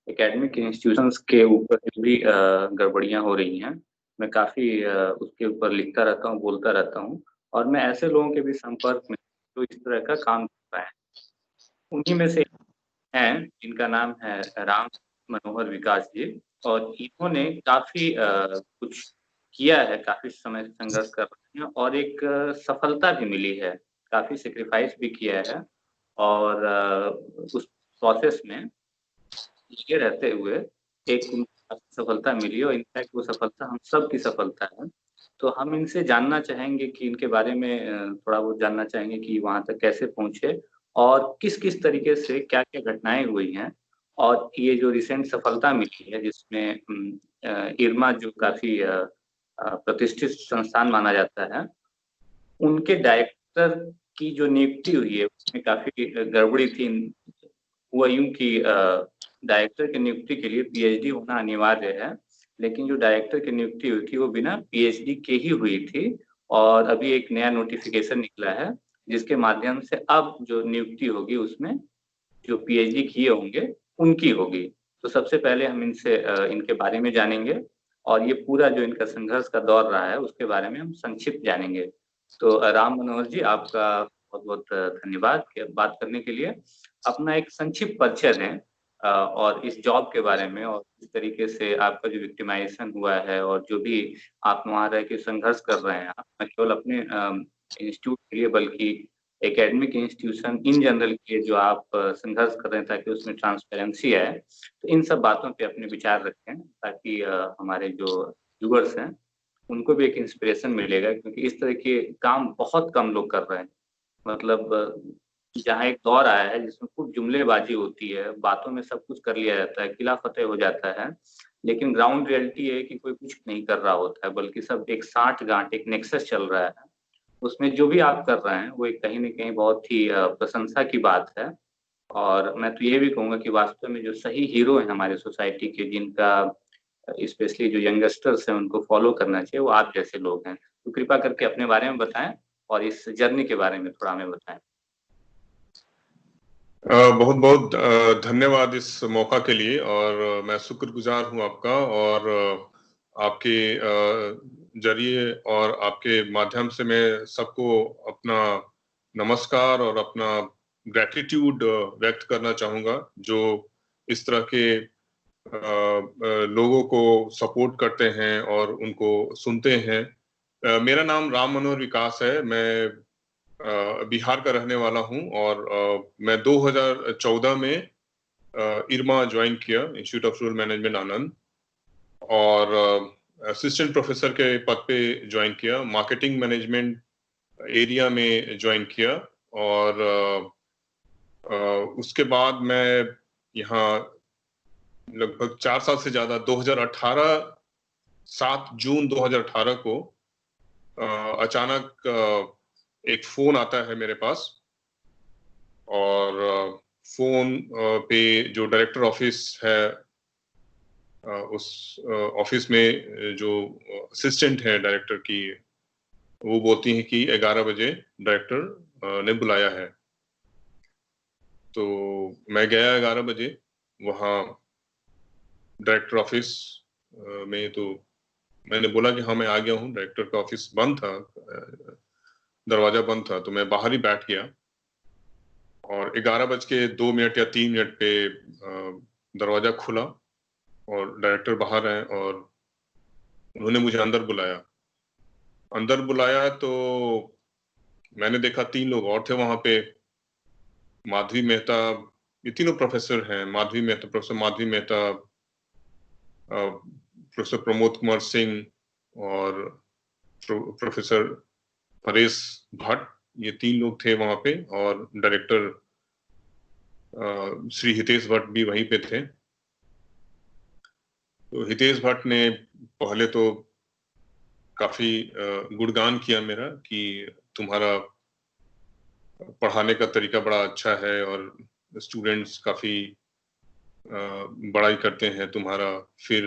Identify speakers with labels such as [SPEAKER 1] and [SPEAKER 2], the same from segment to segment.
[SPEAKER 1] Academic institutions के ऊपर जो भी गड़बड़ियाँ हो रही हैं, मैं काफ़ी उसके ऊपर लिखता रहता हूँ, बोलता रहता हूँ और मैं ऐसे लोगों के भी संपर्क में जो इस तरह का काम कर रहे हैं। उन्हीं में से हैं जिनका नाम है राम मनोहर विकास जी और इन्होंने काफ़ी कुछ किया है, काफ़ी समय से संघर्ष कर रहे हैं और एक सफलता भी मिली है, काफ़ी सैक्रिफाइस भी किया है और उस प्रोसेस में लगे रहते हुए एक उनको सफलता मिली और इनफैक्ट वो सफलता हम सब की सफलता है। तो हम इनसे जानना चाहेंगे कि इनके बारे में थोड़ा बहुत जानना चाहेंगे कि वहाँ तक कैसे पहुँचे और किस-किस तरीके से क्या-क्या घटनाएँ हुई हैं और ये जो रिसेंट सफलता मिली है जिसमें इरमा जो काफ़ी प्रतिष्ठित संस्थान माना जाता है, उनके डायरेक्टर की जो नियुक्ति हुई है उसमें काफ़ी गड़बड़ी थी। हुआ यूँ कि डायरेक्टर की नियुक्ति के लिए पीएचडी होना अनिवार्य है, लेकिन जो डायरेक्टर की नियुक्ति हुई थी वो बिना पीएचडी के ही हुई थी और अभी एक नया नोटिफ़िकेशन निकला है, जिसके माध्यम से अब जो नियुक्ति होगी उसमें जो पीएचडी किए होंगे, उनकी होगी। तो सबसे पहले हम इनसे इनके बारे में जानेंगे और ये पूरा जो इनका संघर्ष का दौर रहा है, उसके बारे में हम संक्षिप्त जानेंगे। तो राम मनोहर जी आपका बहुत-बहुत धन्यवाद के बात करने के लिए। अपना एक संक्षिप्त परिचय दें और इस जॉब के बारे में और किस तरीके से आपका जो विक्टिमाइज़ेशन हुआ है और जो भी आप वहाँ रह के संघर्ष कर रहे हैं, आप ना केवल अपने इंस्टीट्यूट के लिए बल्कि एकेडमिक इंस्टीट्यूशन इन जनरल के जो आप संघर्ष कर रहे हैं ताकि उसमें ट्रांसपेरेंसी आए, तो इन सब बातों पे अपने विचार रखें ताकि हमारे जो व्यूअर्स हैं, उनको भी एक इंस्पिरेशन मिलेगा क्योंकि इस तरह के काम बहुत कम लोग कर रहे हैं। मतलब जहाँ एक दौर आया है जिसमें खूब जुमलेबाज़ी होती है, बातों में सब कुछ कर लिया जाता है, किला फ़तेह हो जाता है, लेकिन ग्राउंड रियलिटी है कि कोई कुछ नहीं कर रहा होता है, बल्कि सब एक साठ-गाँठ, एक नेक्सस चल रहा है। उसमें जो भी आप कर रहे हैं, वो एक कहीं न कहीं बहुत ही प्रशंसा की बात है और मैं तो ये भी कहूँगा कि वास्तव में जो सही हीरो हैं हमारे सोसाइटी के जिनका स्पेशली जो यंगस्टर्स हैं उनको फ़ॉलो करना चाहिए, वो आप जैसे लोग हैं। तो कृपया करके अपने बारे में बताएँ और इस जर्नी के बारे में थोड़ा हमें बताएँ।
[SPEAKER 2] बहुत-बहुत धन्यवाद इस मौका के लिए और मैं शुक्रगुज़ार हूँ आपका और आपके ज़रिए और आपके माध्यम से मैं सबको अपना नमस्कार और अपना ग्रैटिट्यूड व्यक्त करना चाहूँगा, जो इस तरह के लोगों को सपोर्ट करते हैं और उनको सुनते हैं। मेरा नाम राम मनोहर विकास है, मैं बिहार का रहने वाला हूँ और मैं 2014 में इरमा ज्वाइन किया, इंस्टीट्यूट ऑफ रूरल मैनेजमेंट आनंद और असिस्टेंट प्रोफेसर के पद पे ज्वाइन किया, मार्केटिंग मैनेजमेंट एरिया में ज्वाइन किया और उसके बाद मैं यहाँ लगभग 4 साल से ज़्यादा 2018 7 जून 2018 को अचानक एक फ़ोन आता है मेरे पास और फ़ोन पे जो डायरेक्टर ऑफ़िस है उस ऑफ़िस में जो असिस्टेंट है डायरेक्टर की, वो बोलती हैं कि 11 बजे डायरेक्टर ने बुलाया है। तो मैं गया 11 बजे, वहाँ डायरेक्टर ऑफ़िस में तो मैंने बोला कि हाँ, मैं आ गया हूँ, डायरेक्टर का ऑफ़िस बंद था, दरवाज़ा बंद था, तो मैं बाहर ही बैठ गया और 11 बज के 2 मिनट या 3 मिनट पे दरवाज़ा खुला और डायरेक्टर बाहर आए और उन्होंने मुझे अंदर बुलाया। अंदर बुलाया तो मैंने देखा 3 लोग और थे वहाँ पे, माधवी मेहता, ये तीनों प्रोफ़ेसर हैं, माधवी मेहता, प्रोफ़ेसर माधवी मेहता, प्रोफ़ेसर प्रमोद कुमार सिंह और प्रोफ़ेसर परेश भट्ट, ये 3 लोग थे वहाँ पे और डायरेक्टर श्री हितेश भट्ट भी वहीं पे थे। तो हितेश भट्ट ने पहले तो काफ़ी गुणगान किया मेरा कि तुम्हारा पढ़ाने का तरीका बड़ा अच्छा है और स्टूडेंट्स काफ़ी बड़ाई करते हैं तुम्हारा। फिर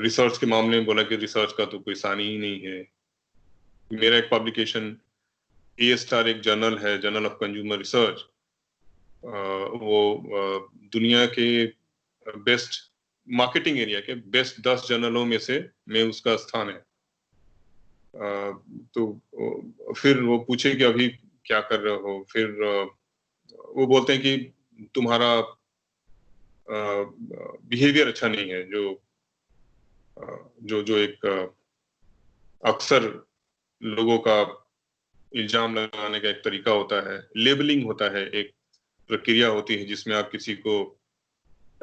[SPEAKER 2] रिसर्च के मामले में बोला कि रिसर्च का तो कोई सानी ही नहीं है। मेरा एक पब्लिकेशन ए स्टार एक जर्नल है, जर्नल ऑफ कंज्यूमर रिसर्च, वो दुनिया के बेस्ट मार्केटिंग एरिया के बेस्ट 10 जर्नलों में से में उसका स्थान है। तो फिर वो पूछे कि अभी क्या कर रहे हो, फिर वो बोलते हैं कि तुम्हारा बिहेवियर अच्छा नहीं है, जो एक अक्सर लोगों का इल्जाम लगाने का एक तरीका होता है, लेबलिंग होता है, एक प्रक्रिया होती है जिसमें आप किसी को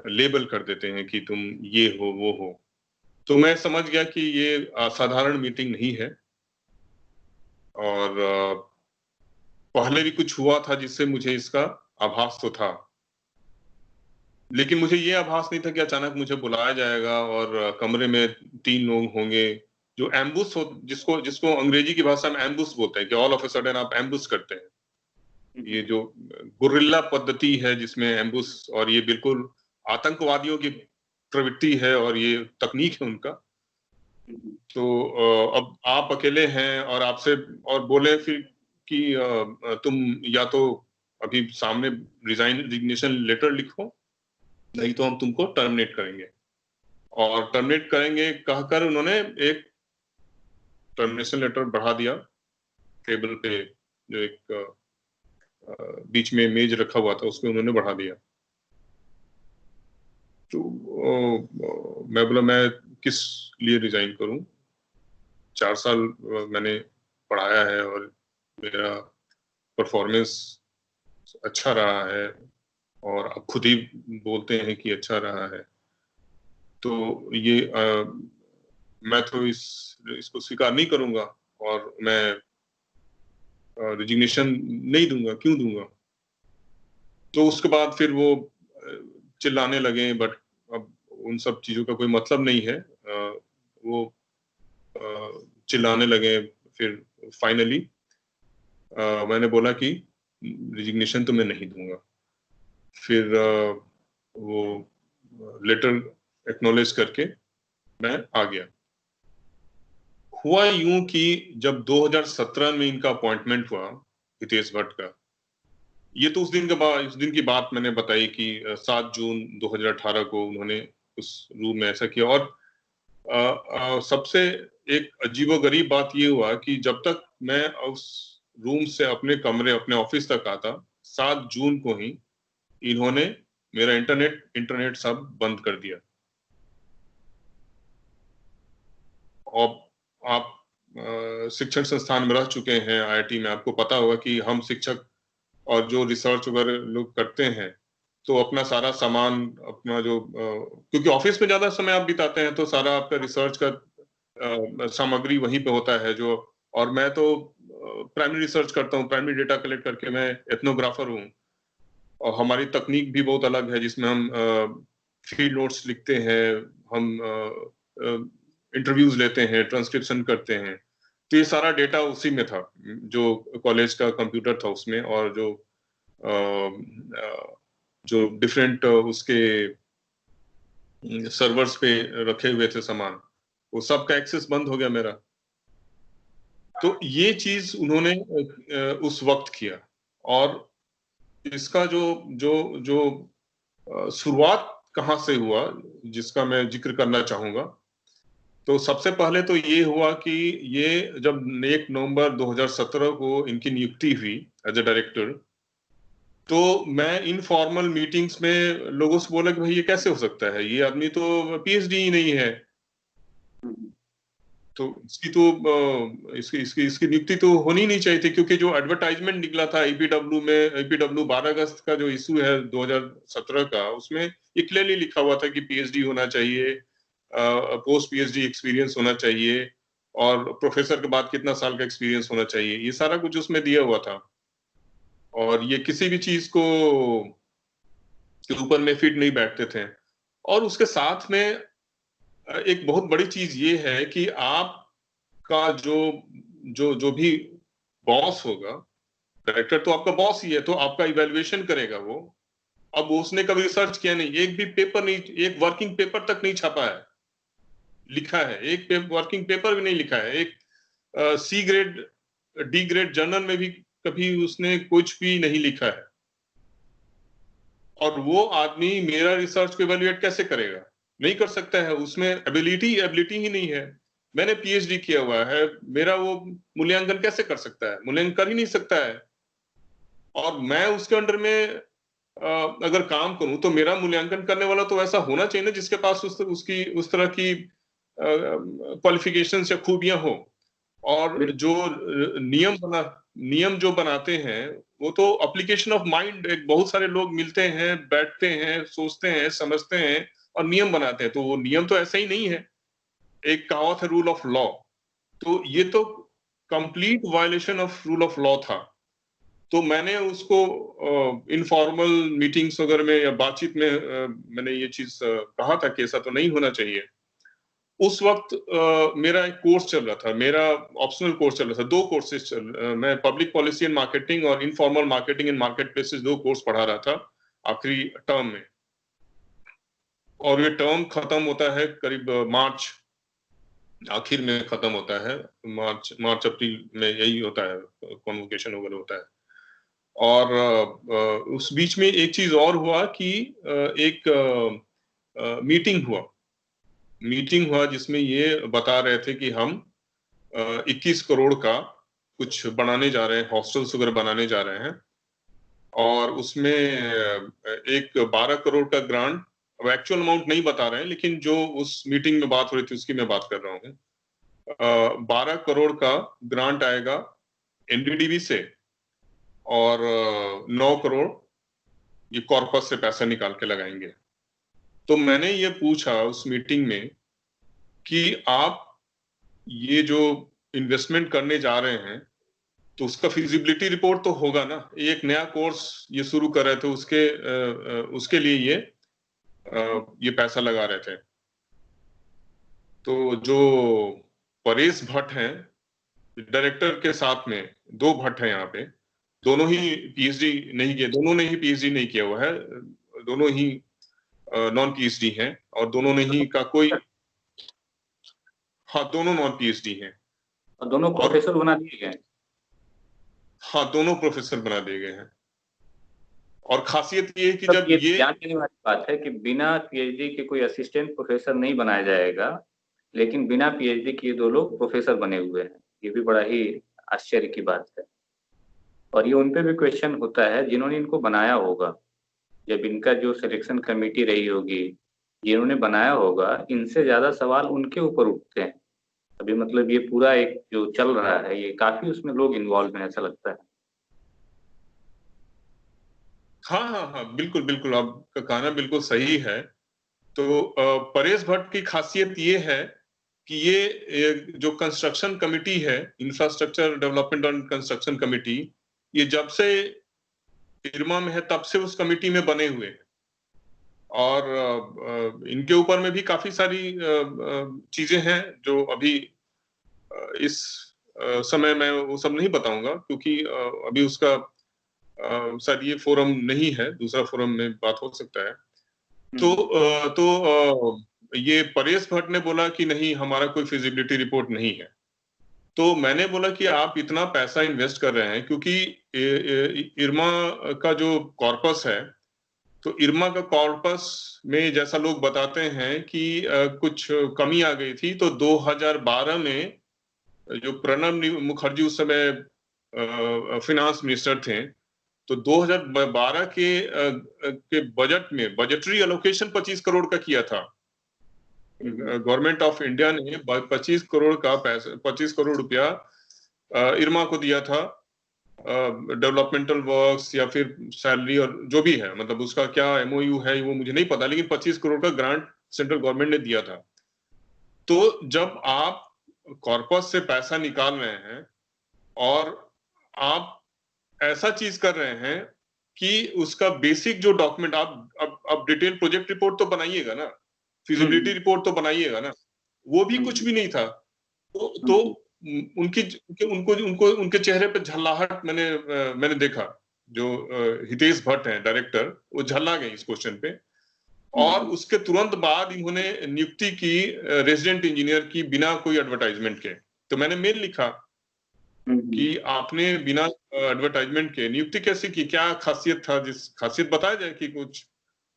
[SPEAKER 2] लेबल कर देते हैं कि तुम ये हो वो हो। तो मैं समझ गया कि ये असाधारण मीटिंग नहीं है, और पहले भी कुछ हुआ था जिससे मुझे इसका आभास तो था, लेकिन मुझे ये आभास नहीं था कि अचानक मुझे बुलाया जाएगा और कमरे में 3 लोग होंगे जो एम्बुश हो, जिसको जिसको अंग्रेजी की भाषा में एम्बुश बोलते हैं, कि ऑल ऑफ अ सडन आप एम्बुश करते हैं। ये जो गुरिल्ला पद्धति है जिसमें एम्बुश, और ये बिल्कुल आतंकवादियों की प्रवृत्ति है और ये तकनीक है उनका। तो अब आप अकेले हैं और आपसे और बोले फिर कि तुम या तो अभी सामने रिजिग्नेशन लेटर लिखो, नहीं तो हम तुमको टर्मिनेट करेंगे। और टर्मिनेट करेंगे कहकर उन्होंने एक टर्मिनेशन लेटर बढ़ा दिया टेबल पे, जो एक बीच में मेज रखा हुआ था उसमें उन्होंने बढ़ा दिया। तो मैं बोला मैं किस लिए रिजाइन करूं, 4 साल मैंने पढ़ाया है और मेरा परफॉर्मेंस अच्छा रहा है, और आप खुद ही बोलते हैं कि अच्छा रहा है। तो ये मैं तो इसको स्वीकार नहीं करूंगा, और मैं रिजिग्नेशन नहीं दूंगा, क्यों दूंगा। तो उसके बाद फिर वो चिल्लाने लगे, बट अब उन सब चीजों का कोई मतलब नहीं है। वो चिल्लाने लगे, फिर फाइनली मैंने बोला कि रिजिग्नेशन तो मैं नहीं दूंगा। फिर वो लेटर एक्नॉलेज करके मैं आ गया। हुआ यूं कि जब 2017 में इनका अपॉइंटमेंट हुआ, हितेश भट्ट का, ये तो उस दिन की बात मैंने बताई कि 7 जून 2018 को उन्होंने उस रूम में ऐसा किया। और सबसे एक अजीबोगरीब बात ये हुआ कि जब तक मैं उस रूम से अपने कमरे, अपने ऑफिस तक आता, 7 जून को ही इन्होंने मेरा इंटरनेट सब बंद कर दिया। और आप शिक्षण संस्थान में रह चुके हैं, आईआईटी में, आपको पता होगा कि हम शिक्षक और जो रिसर्च वगैरह लोग करते हैं, तो अपना सारा सामान, अपना जो क्योंकि ऑफिस में ज्यादा समय आप बिताते हैं, तो सारा आपका रिसर्च का सामग्री वहीं पे होता है। जो और मैं तो प्राइमरी रिसर्च करता हूँ, प्राइमरी डेटा कलेक्ट करके मैं एथनोग्राफर हूँ, और हमारी तकनीक भी बहुत अलग है जिसमें हम फील्ड नोट्स लिखते हैं, हम इंटरव्यूज लेते हैं, ट्रांसक्रिप्शन करते हैं। तो ये सारा डेटा उसी में था, जो कॉलेज का कंप्यूटर था उसमें, और जो डिफरेंट उसके सर्वर्स पे रखे हुए थे सामान, वो सब का एक्सेस बंद हो गया मेरा। तो ये चीज उन्होंने उस वक्त किया। और इसका जो जो जो शुरुआत कहाँ से हुआ, जिसका मैं जिक्र करना चाहूंगा। तो सबसे पहले तो ये हुआ कि ये जब 1 नवंबर 2017 को इनकी नियुक्ति हुई एज ए डायरेक्टर, तो मैं इनफॉर्मल मीटिंग्स में लोगों से बोला कि भाई ये कैसे हो सकता है, ये आदमी तो पीएचडी ही नहीं है। तो इसकी तो इसकी इसकी इसकी नियुक्ति तो होनी नहीं चाहिए थी, क्योंकि जो एडवर्टाइजमेंट निकला था ईपीडब्ल्यू में, ईपीडब्ल्यू 12 अगस्त का जो इशू है 2017 का, उसमें ये क्लियरली लिखा हुआ था कि पीएचडी होना चाहिए, पोस्ट पीएचडी एक्सपीरियंस होना चाहिए, और प्रोफेसर के बाद कितना साल का एक्सपीरियंस होना चाहिए, ये सारा कुछ उसमें दिया हुआ था। और ये किसी भी चीज को के ऊपर में फिट नहीं बैठते थे। और उसके साथ में एक बहुत बड़ी चीज ये है कि आपका जो जो जो भी बॉस होगा, डायरेक्टर तो आपका बॉस ही है, तो आपका इवैल्यूएशन करेगा वो। अब उसने कभी रिसर्च किया नहीं, एक भी पेपर नहीं, एक वर्किंग पेपर तक नहीं छापा है, लिखा है, एक वर्किंग पेपर भी नहीं लिखा है, एक C grade D grade journal में भी कभी उसने कुछ भी नहीं लिखा है। और वो आदमी मेरा रिसर्च को इवैल्यूएट कैसे करेगा? नहीं कर सकता है, उसमें एबिलिटी ही नहीं है। मैंने पीएचडी किया हुआ है, मेरा वो मूल्यांकन कैसे कर सकता है? मूल्यांकन कर ही नहीं सकता है। और मैं उसके अंडर में अगर काम करूं तो मेरा मूल्यांकन करने वाला तो ऐसा होना चाहिए ना जिसके पास उसकी उस तरह की क्वालिफिकेशन या खूबियां हो। और जो नियम जो बनाते हैं वो तो एप्लीकेशन ऑफ माइंड, एक बहुत सारे लोग मिलते हैं, बैठते हैं, सोचते हैं, समझते हैं और नियम बनाते हैं। तो वो नियम तो ऐसा ही नहीं है। एक कहावत है रूल ऑफ लॉ, तो ये तो complete violation of rule of law था। तो मैंने उसको इनफॉर्मल मीटिंग्स वगैरह में या बातचीत में मैंने ये चीज कहा था कि ऐसा तो नहीं होना चाहिए। उस वक्त मेरा एक कोर्स चल रहा था, मेरा ऑप्शनल कोर्स चल रहा था, 2 कोर्सेज मैं पब्लिक पॉलिसी एंड मार्केटिंग और informal marketing and market places 2 course पढ़ा रहा था आखिरी टर्म में। और ये टर्म खत्म होता है करीब मार्च आखिर में खत्म होता है, मार्च अप्रैल में यही होता है, कॉन्वोकेशन वगैरह होता है। और उस बीच में एक चीज और हुआ कि एक मीटिंग हुआ जिसमें ये बता रहे थे कि हम 21 करोड़ का कुछ बनाने जा रहे हैं, हॉस्टल्स वगैरह बनाने जा रहे हैं। और उसमें एक 12 करोड़ का ग्रांट, अब एक्चुअल अमाउंट नहीं बता रहे हैं, लेकिन जो उस मीटिंग में बात हो रही थी उसकी मैं बात कर रहा हूँ। 12 करोड़ का ग्रांट आएगा एनडीडीबी से और 9 करोड़ ये कॉर्पस से पैसा निकाल के लगाएंगे। तो मैंने ये पूछा उस मीटिंग में कि आप ये जो इन्वेस्टमेंट करने जा रहे हैं तो उसका फिजिबिलिटी रिपोर्ट तो होगा ना। एक नया कोर्स ये शुरू कर रहे थे, उसके लिए ये पैसा लगा रहे थे। तो जो परेश भट्ट हैं डायरेक्टर के साथ में, 2 भट्ट हैं यहाँ पे, दोनों ही पीएचडी नहीं किए, दोनों ने ही पीएचडी नहीं किया हुआ है, दोनों ही नॉन पीएचडी हैं और दोनों ने ही का कोई, हाँ दोनों नॉन पीएचडी हैं
[SPEAKER 1] और दोनों प्रोफेसर बना दिए गए।
[SPEAKER 2] हाँ दोनों प्रोफेसर बना दिए गए हैं। और खासियत ये है कि
[SPEAKER 1] तब
[SPEAKER 2] जब
[SPEAKER 1] ये
[SPEAKER 2] ये
[SPEAKER 1] ध्यान देने वाली बात है कि बिना पीएचडी के कोई असिस्टेंट प्रोफेसर नहीं बनाया जाएगा, लेकिन बिना पीएचडी किए 2 लोग प्रोफेसर बने हुए हैं। ये भी बड़ा ही आश्चर्य की बात है। और ये उन पे भी क्वेश्चन होता है जिन्होंने इनको बनाया होगा। जब इनका जो सिलेक्शन कमेटी रही होगी, जिन्होंने बनाया होगा, इनसे ज्यादा सवाल उनके ऊपर उठते हैं। अभी मतलब ये पूरा एक जो चल रहा है, ये काफी उसमें लोग इन्वॉल्व हैं ऐसा लगता है।
[SPEAKER 2] हाँ हाँ हाँ बिल्कुल बिल्कुल, आपका कहना बिल्कुल सही है। तो परेश भट्ट की खासियत ये है कि ये जो कंस्ट्रक्शन कमेटी है, infrastructure development and construction committee, ये जब से इरमा में है तब से उस कमेटी में बने हुए हैं। और इनके ऊपर में भी काफी सारी चीजें हैं जो अभी इस समय मैं वो सब नहीं बताऊंगा, क्योंकि अभी उसका शायद ये फोरम नहीं है, दूसरा फोरम में बात हो सकता है। तो ये परेश भट्ट ने बोला कि नहीं, हमारा कोई फिजिबिलिटी रिपोर्ट नहीं है। तो मैंने बोला कि आप इतना पैसा इन्वेस्ट कर रहे हैं, क्योंकि इरमा का जो कॉर्पस है, तो इरमा का कॉर्पस में जैसा लोग बताते हैं कि कुछ कमी आ गई थी। तो 2012 में जो प्रणब मुखर्जी उस समय फिनांस मिनिस्टर थे, तो 2012 के बजट में बजटरी एलोकेशन 25 करोड़ का किया था। गवर्नमेंट ऑफ इंडिया ने 25 करोड़ का पैसा, 25 करोड़ रुपया इरमा को दिया था डेवलपमेंटल वर्क्स या फिर सैलरी और जो भी है, मतलब उसका क्या एमओयू है वो मुझे नहीं पता, लेकिन 25 करोड़ का ग्रांट सेंट्रल गवर्नमेंट ने दिया था। तो जब आप कॉर्पस से पैसा निकाल रहे हैं और आप ऐसा चीज कर रहे हैं कि उसका बेसिक जो डॉक्यूमेंट, आप डिटेल प्रोजेक्ट रिपोर्ट तो बनाइएगा ना, फिजिबिलिटी रिपोर्ट तो बनाइएगा ना, वो भी कुछ भी नहीं था। तो उनकी उनको उनको उनके चेहरे पे झल्लाहट मैंने देखा। जो हितेश भट्ट हैं डायरेक्टर, वो झल्ला गए इस क्वेश्चन पे। और उसके तुरंत बाद इन्होंने नियुक्ति की रेजिडेंट इंजीनियर की, बिना कोई एडवर्टाइजमेंट के। तो मैंने मेल लिखा कि आपने बिना एडवर्टाइजमेंट के नियुक्ति कैसे की, क्या खासियत था, जिस खासियत बताया जाए कि कुछ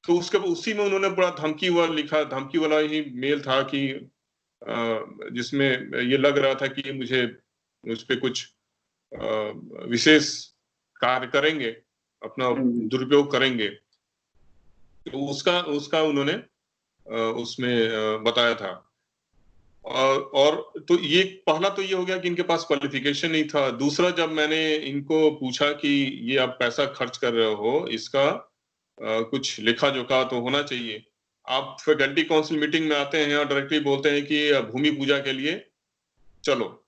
[SPEAKER 2] तो उसके उसी में उन्होंने बड़ा धमकी वाला लिखा, धमकी वाला ही मेल था कि जिसमें ये लग रहा था कि मुझे उस पे कुछ विशेष कार्य करेंगे, अपना दुरुपयोग करेंगे। तो उसका उसका उन्होंने उसमें बताया था। और तो ये पहला तो ये हो गया कि इनके पास क्वालिफिकेशन नहीं था। दूसरा, जब मैंने इनको पूछा कि ये आप पैसा खर्च कर रहे हो, इसका कुछ लेखा जोखा तो होना चाहिए। आप फैकल्टी काउंसिल मीटिंग में आते हैं और डायरेक्टली बोलते हैं कि भूमि पूजा के लिए चलो।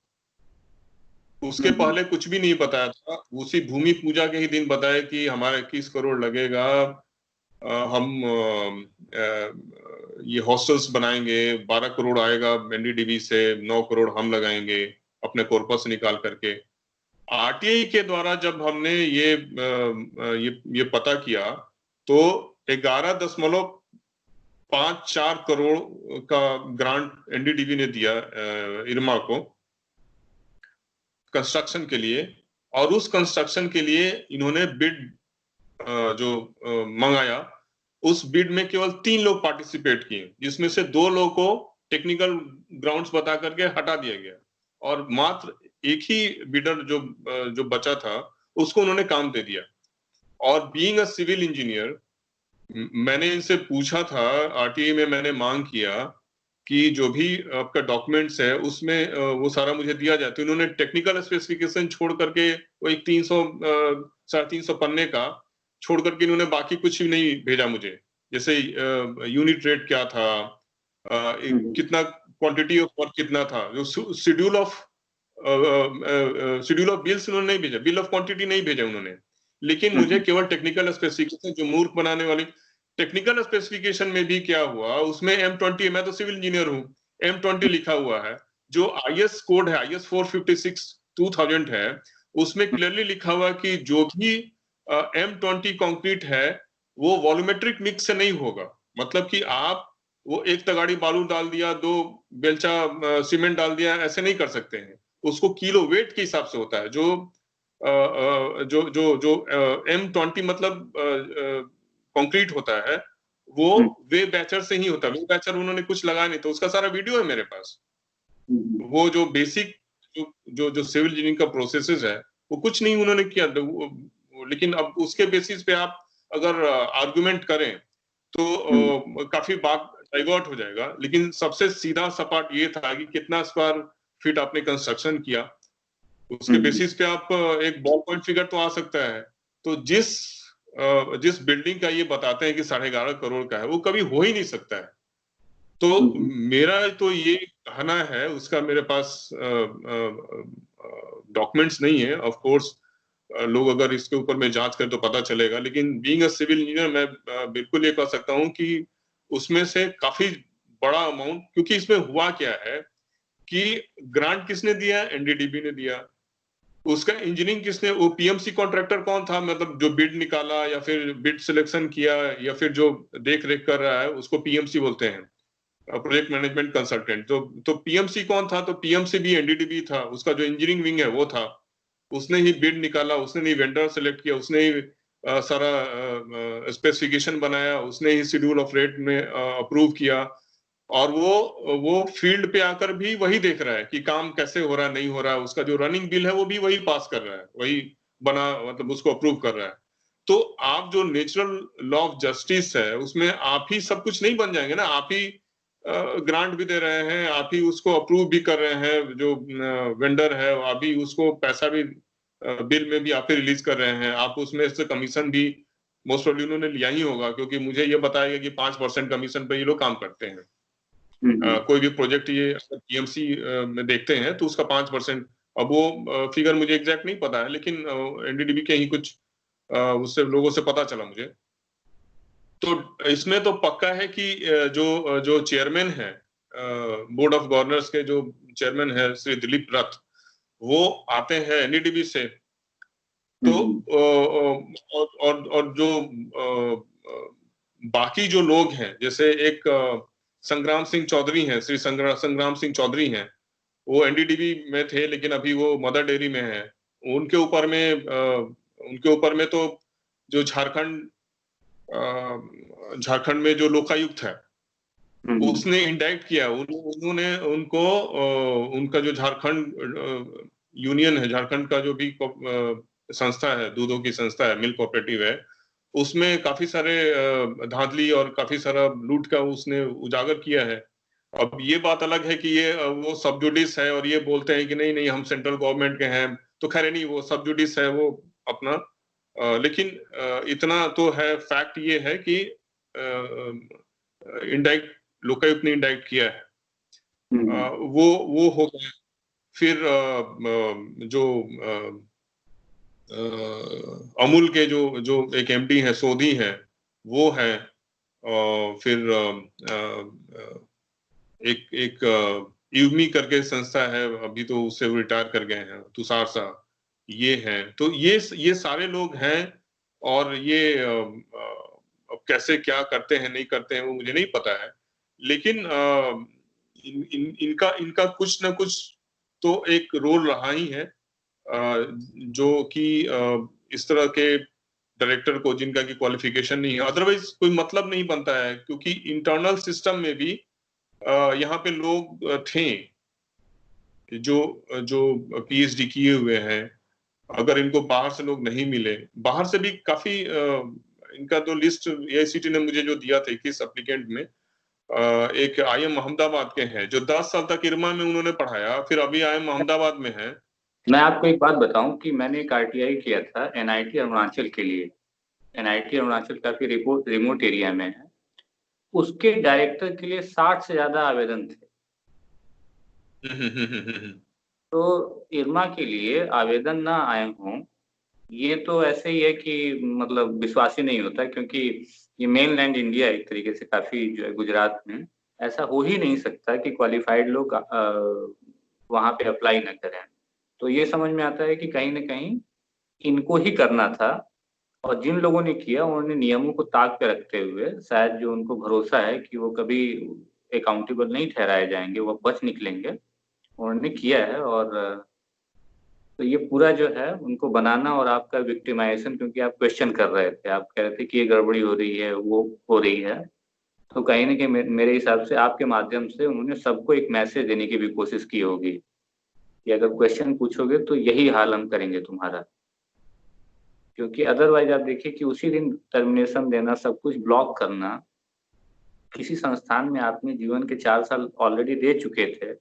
[SPEAKER 2] उसके पहले कुछ भी नहीं बताया था। उसी भूमि पूजा के ही दिन बताया कि हमारा 21 करोड़ लगेगा, हम ये हॉस्टल्स बनाएंगे, 12 करोड़ आएगा एनडीडीबी से, 9 करोड़ हम लगाएंगे अपने कॉर्पस निकाल करके। आरटीआई के द्वारा जब हमने ये पता किया तो 11.54 करोड़ का ग्रांट एनडीडीबी ने दिया इरमा को कंस्ट्रक्शन के लिए। और उस कंस्ट्रक्शन के लिए इन्होंने बिड जो मंगाया, उस बिड में केवल 3 लोग पार्टिसिपेट किए, जिसमें से 2 लोगों को टेक्निकल ग्राउंड्स बता करके हटा दिया गया और मात्र एक ही बिडर जो बचा था उसको उन्होंने काम दे दिया। और बीइंग अ सिविल इंजीनियर, मैंने इनसे पूछा था, आरटीआई में मैंने मांग किया कि जो भी आपका डॉक्यूमेंट्स है उसमें वो सारा मुझे दिया जाए। तो इन्होंने टेक्निकल स्पेसिफिकेशन छोड़ करके वो एक 300-350 पन्ने का छोड़ करके इन्होंने बाकी कुछ भी नहीं भेजा मुझे। जैसे यूनिट रेट क्या था, कितना क्वांटिटी ऑफ वर्क कितना था, जो शेड्यूल ऑफ बिल्स उन्होंने नहीं भेजा, बिल ऑफ क्वांटिटी नहीं भेजा उन्होंने। लेकिन मुझे केवल टेक्निकल स्पेसिफिकेशन, जो मूर्ख बनाने वाली टेक्निकल स्पेसिफिकेशन में भी क्या हुआ, उसमें M20, मैं तो सिविल इंजीनियर हूँ, M20 लिखा हुआ है। जो आईएस कोड है, आईएस 456/2000 है, उसमें क्लियरली लिखा हुआ कि जो भी M20 कंक्रीट है वो वॉल्यूमेट्रिक मिक्स से नहीं होगा। मतलब कि आप वो एक तगाड़ी बालू डाल दिया, 2 बेलचा सीमेंट डाल दिया, ऐसे नहीं कर सकते हैं। उसको किलो वेट के हिसाब से होता है। जो M20 मतलब कंक्रीट होता है, वो वे बैचर से ही होता है। वे बैचर उन्होंने कुछ लगाया नहीं, तो उसका सारा वीडियो है मेरे पास। वो जो बेसिक जो सिविल इंजीनियरिंग का प्रोसेसेस है वो कुछ नहीं उन्होंने किया। लेकिन अब उसके बेसिस पे आप अगर आर्गुमेंट करें तो काफी बात डाइवर्ट हो जाएगा। लेकिन सबसे सीधा सपाट ये था कि कितना स्क्वायर फीट आपने कंस्ट्रक्शन किया, उसके बेसिस पे आप एक बॉल पॉइंट फिगर तो आ सकता है। तो जिस बिल्डिंग का ये बताते हैं कि 11.5 करोड़ का है, वो कभी हो ही नहीं सकता है। तो मेरा तो ये कहना है, उसका मेरे पास डॉक्यूमेंट्स नहीं है। ऑफ कोर्स लोग अगर इसके ऊपर में जांच करें तो पता चलेगा। लेकिन बीइंग अ सिविल इंजीनियर मैं बिल्कुल ये कह सकता हूँ कि उसमें से काफी बड़ा अमाउंट, क्योंकि इसमें हुआ क्या है कि ग्रांट किसने दिया, एनडीडीबी ने दिया। उसका इंजीनियरिंग किसने, वो पीएमसी कॉन्ट्रैक्टर कौन था, मतलब जो बिड निकाला या फिर बिड सिलेक्शन किया या फिर जो देख रेख कर रहा है, उसको पीएमसी बोलते हैं, प्रोजेक्ट मैनेजमेंट कंसल्टेंट। तो पीएमसी कौन था, तो पीएमसी भी एनडीडीबी था। उसका जो इंजीनियरिंग विंग है वो था, उसने ही बिड निकाला, उसने ही वेंडर सेलेक्ट किया, उसने ही सारा स्पेसिफिकेशन बनाया, उसने ही शेड्यूल ऑफ रेट में अप्रूव किया। और वो फील्ड पे आकर भी वही देख रहा है कि काम कैसे हो रहा है, नहीं हो रहा है। उसका जो रनिंग बिल है वो भी वही पास कर रहा है, वही बना, मतलब उसको अप्रूव कर रहा है। तो आप जो नेचुरल लॉ ऑफ जस्टिस है उसमें आप ही सब कुछ नहीं बन जाएंगे ना। आप ही ग्रांट भी दे रहे हैं, आप ही उसको अप्रूव भी कर रहे हैं, जो वेंडर है आप ही उसको पैसा भी बिल में भी आप ही रिलीज कर रहे हैं। आप उसमें से कमीशन भी मोस्ट ऑफ उन्होंने लिया ही होगा, क्योंकि मुझे ये बताया गया कि 5% कमीशन पे ये लोग काम करते हैं। कोई भी प्रोजेक्ट ये पीएमसी में देखते हैं तो उसका 5%, अब वो फिगर मुझे एग्जैक्ट नहीं पता है, लेकिन एनडीडीबी के ही कुछ उससे लोगों से पता चला मुझे। तो इसमें तो पक्का है कि जो चेयरमैन है, बोर्ड ऑफ गवर्नर्स के जो चेयरमैन है श्री दिलीप रथ, वो आते हैं एनडीडीबी से। तो और जो बाकी जो लोग हैं, जैसे एक संग्राम सिंह चौधरी हैं, श्री संग्राम सिंह चौधरी हैं, वो एनडीडीबी में थे लेकिन अभी वो मदर डेयरी में है। उनके ऊपर में तो जो झारखंड झारखंड में जो लोकायुक्त है उसने इंडाइक्ट किया। उन्होंने उनको उनका जो झारखंड यूनियन है, झारखंड का जो भी संस्था है, दूधों की संस्था है, मिल्क कोऑपरेटिव है, उसमें काफी सारे धांधली और काफी सारा लूट का उसने उजागर किया है। अब ये बात अलग है कि ये वो सब जुडिस है और ये बोलते हैं कि नहीं नहीं हम सेंट्रल गवर्नमेंट के हैं, तो खैर नहीं, वो सब जुडिस है वो अपना। लेकिन इतना तो है, फैक्ट ये है कि इंडाइक्ट, लोकायुक्त ने इंडाइक्ट किया है। वो हो गया। फिर जो अमूल के जो एक एमडी है, सोधी है, वो है। फिर एक यूमी करके संस्था है, अभी तो उससे रिटायर कर गए हैं, तुषार शाह, ये हैं। तो ये सारे लोग हैं। और ये अब कैसे क्या करते हैं नहीं करते हैं वो मुझे नहीं पता है, लेकिन इनका कुछ ना कुछ तो एक रोल रहा ही है, जो कि इस तरह के डायरेक्टर को, जिनका की क्वालिफिकेशन नहीं है, अदरवाइज कोई मतलब नहीं बनता है। क्योंकि इंटरनल सिस्टम में भी यहाँ पे लोग थे जो जो पीएचडी किए हुए हैं। अगर इनको बाहर से लोग नहीं मिले, बाहर से भी काफी इनका तो लिस्ट एआईसीटी ने मुझे जो दिया था 21 एप्लीकेंट में, एक आईएम अहमदाबाद के हैं जो 10 साल तक इरमा में उन्होंने पढ़ाया, फिर अभी आईएम अहमदाबाद में है।
[SPEAKER 1] मैं आपको एक बात बताऊं कि मैंने एक आरटीआई किया था एनआईटी अरुणाचल के लिए। एनआईटी अरुणाचल काफी रिमोट एरिया में है। उसके डायरेक्टर के लिए 60 से ज्यादा आवेदन थे। तो इरमा के लिए आवेदन ना आए हों, ये तो ऐसे ही है कि मतलब विश्वास ही नहीं होता, क्योंकि ये मेनलैंड इंडिया है एक तरीके से, काफी जो है गुजरात में। ऐसा हो ही नहीं सकता कि क्वालिफाइड लोग वहां पे अप्लाई न करें। तो ये समझ में आता है कि कहीं ना कहीं इनको ही करना था। और जिन लोगों ने किया उन्होंने नियमों को ताक पे रखते हुए, शायद जो उनको भरोसा है कि वो कभी अकाउंटेबल नहीं ठहराए जाएंगे, वो बच निकलेंगे, उन्होंने किया है। और तो ये पूरा जो है उनको बनाना और आपका विक्टिमाइजेशन, क्योंकि आप क्वेश्चन कर रहे थे, आप कह रहे थे कि ये गड़बड़ी हो रही है, वो हो रही है। तो कहीं ना कहीं मेरे हिसाब से आपके माध्यम से उन्होंने सबको एक मैसेज देने की भी कोशिश की होगी कि अगर क्वेश्चन पूछोगे तो यही हाल हम करेंगे तुम्हारा। क्योंकि अदरवाइज आप देखिए कि उसी दिन टर्मिनेशन देना, सब कुछ ब्लॉक करना। किसी संस्थान में आपने जीवन के 4 साल ऑलरेडी दे चुके थे,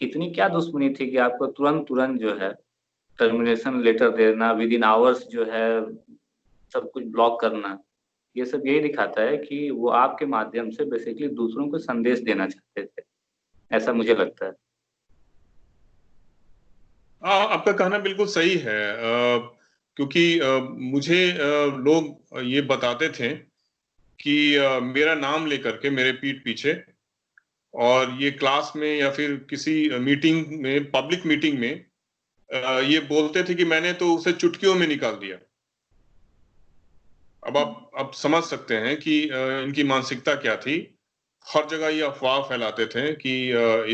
[SPEAKER 1] इतनी क्या दुश्मनी थी कि आपको तुरंत तुरंत जो है टर्मिनेशन लेटर देना, विद इन आवर्स जो है सब कुछ ब्लॉक करना। ये सब यही दिखाता है कि वो आपके माध्यम से बेसिकली दूसरों को संदेश देना चाहते थे, ऐसा मुझे लगता है।
[SPEAKER 2] आपका कहना बिल्कुल सही है। क्योंकि मुझे लोग ये बताते थे कि मेरा नाम लेकर के मेरे पीठ पीछे, और ये क्लास में या फिर किसी मीटिंग में, पब्लिक मीटिंग में, ये बोलते थे कि मैंने तो उसे चुटकियों में निकाल दिया। अब आप समझ सकते हैं कि इनकी मानसिकता क्या थी। हर जगह ये अफवाह फैलाते थे कि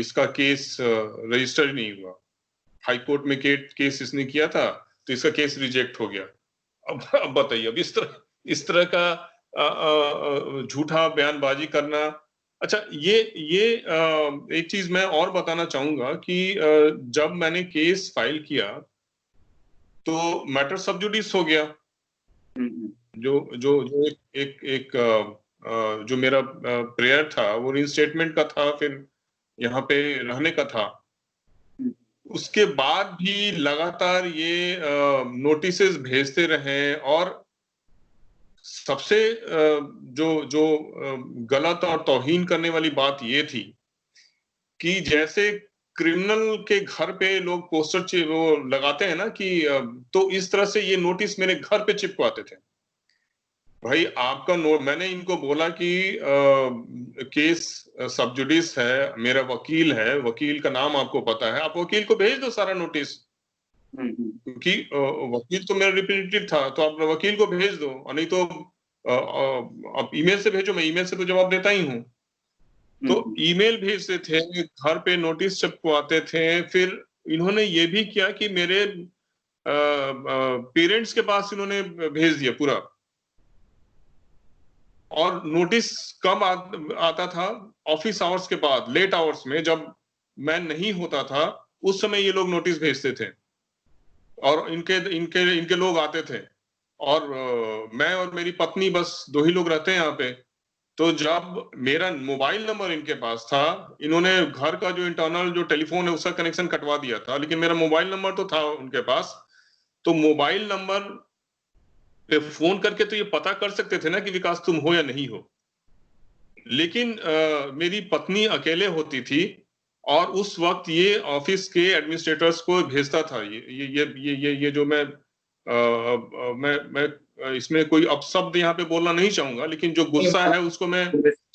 [SPEAKER 2] इसका केस रजिस्टर नहीं हुआ, हाई कोर्ट में केस इसने किया था तो इसका केस रिजेक्ट हो गया। अब बताइए, अब इस तरह का झूठा बयानबाजी करना। अच्छा, ये एक चीज मैं और बताना चाहूंगा कि जब मैंने केस फाइल किया तो मैटर सब जुडिस हो गया। जो जो जो एक जो मेरा प्रेयर था वो रिइंस्टेटमेंट का था, फिर यहाँ पे रहने का था। उसके बाद भी लगातार ये नोटिसेस भेजते रहे। और सबसे जो जो गलत और तौहीन करने वाली बात ये थी कि जैसे क्रिमिनल के घर पे लोग पोस्टर वो लगाते हैं ना कि तो इस तरह से ये नोटिस मेरे घर पे चिपकवाते थे। भाई आपका नोट, मैंने इनको बोला कि केस सब जुडिस है, मेरा वकील है, वकील का नाम आपको पता है, आप वकील को भेज दो सारा नोटिस। क्योंकि वकील तो मेरा रिप्रेजेंटेटिव था, तो आप वकील को भेज दो, और नहीं तो आप ईमेल से भेजो, मैं ईमेल से तो जवाब देता ही हूँ। तो ईमेल भेजते थे, घर पे नोटिस चिपकवाते थे। फिर इन्होंने ये भी किया कि मेरे पेरेंट्स के पास इन्होंने भेज दिया पूरा और नोटिस कब आता था? ऑफिस आवर्स के बाद, लेट आवर्स में, जब मैं नहीं होता था, उस समय ये लोग नोटिस भेजते थे और इनके इनके इनके लोग आते थे। और मैं और मेरी पत्नी बस 2 ही लोग रहते हैं यहाँ पे। तो जब मेरा मोबाइल नंबर इनके पास था, इन्होंने घर का जो इंटरनल जो टेलीफोन है उसका कनेक्शन कटवा दिया था, लेकिन मेरा मोबाइल नंबर तो था उनके पास। तो मोबाइल नंबर पे फ़ोन करके तो ये पता कर सकते थे ना कि विकास तुम हो या नहीं हो। लेकिन मेरी पत्नी अकेले होती थी और उस वक़्त ये ऑफ़िस के एडमिनिस्ट्रेटर्स को भेजता था। ये जो मैं इसमें कोई अपशब्द यहाँ पे बोलना नहीं चाहूँगा, लेकिन जो गुस्सा है उसको मैं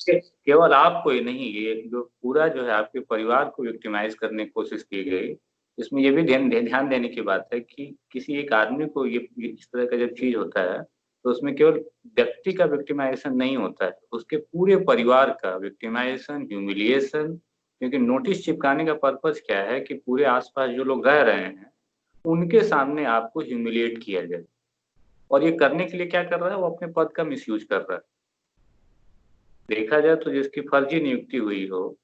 [SPEAKER 1] केवल आपको ही नहीं, ये जो पूरा जो है आपके परिवार को विक्टिमाइज करने की कोशिश की गई। इसमें ये भी ध्यान देने की बात है कि किसी एक आदमी को ये इस तरह का जब चीज़ होता है, तो उसमें केवल व्यक्ति का विक्टिमाइजेशन नहीं होता है, उसके पूरे परिवार का विक्टिमाइजेशन, ह्यूमिलिएशन। क्योंकि नोटिस चिपकाने का पर्पज़ क्या है कि पूरे आस-पास जो लोग रह रहे हैं, उनके सामने आपको ह्यूमिलिएट किया जाए। और ये करने के लिए क्या कर रहा है, वो अपने पद का मिसयूज़ कर रहा है। देखा जाए तो जिसकी फर्जी नियुक्ति हुई हो,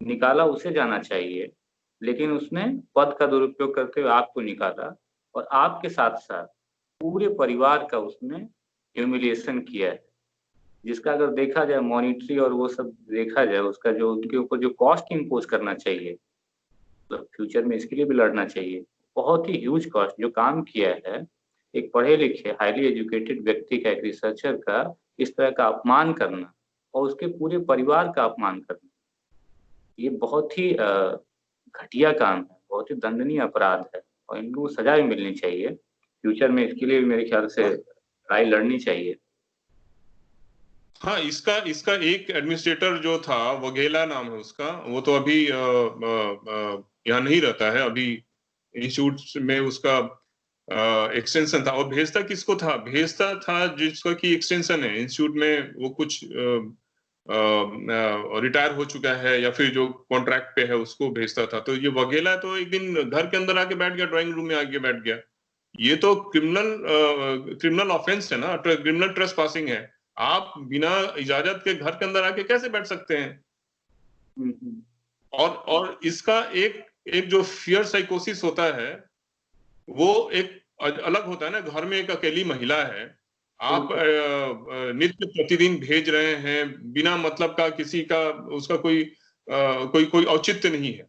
[SPEAKER 1] निकाला उसे जाना चाहिए, लेकिन उसने पद का दुरुपयोग करते हुए आपको निकाला और आपके साथ-साथ पूरे परिवार का उसने ह्यूमिलिएशन किया है। जिसका अगर देखा जाए मॉनेटरी और वो सब देखा जाए, उसका जो उनके ऊपर जो कॉस्ट इम्पोज़ करना चाहिए, मतलब फ्यूचर में इसके लिए भी लड़ना चाहिए। बहुत ही ह्यूज कॉस्ट जो काम किया है, एक पढ़े-लिखे हाइली एजुकेटेड व्यक्ति का, एक रिसर्चर का इस तरह का अपमान करना और उसके पूरे परिवार का अपमान करना, ये बहुत ही घटिया काम है, बहुत ही दंडनीय अपराध है और इनको सज़ा भी मिलनी चाहिए। फ्यूचर में इसके लिए भी मेरे ख्याल से लड़ाई लड़नी चाहिए।
[SPEAKER 2] हाँ, इसका इसका एक एडमिनिस्ट्रेटर जो था, वघेला नाम है उसका, वो तो अभी यहाँ नहीं रहता है, अभी इंस्टीट्यूट में उसका एक्सटेंशन था। और भेजता किसको था? भेजता था जिसका की एक्सटेंशन है इंस्टीट्यूट में, वो कुछ रिटायर हो चुका है या फिर जो कॉन्ट्रैक्ट पे है उसको भेजता था। तो ये वघेला तो एक दिन घर के अंदर आके बैठ गया, ड्राइंग रूम में आके बैठ गया। ये तो क्रिमिनल ऑफेंस है ना, क्रिमिनल ट्रेसपासिंग है। आप बिना इजाजत के घर के अंदर आके कैसे बैठ सकते हैं?
[SPEAKER 1] हुँ, हुँ।
[SPEAKER 2] और इसका एक एक जो फियर साइकोसिस होता है, वो एक अलग होता है ना। घर में एक अकेली महिला है, आप
[SPEAKER 1] बिल्कुल।
[SPEAKER 2] नित्य प्रतिदिन भेज रहे हैं, बिना मतलब का किसी का उसका कोई औचित्य नहीं है।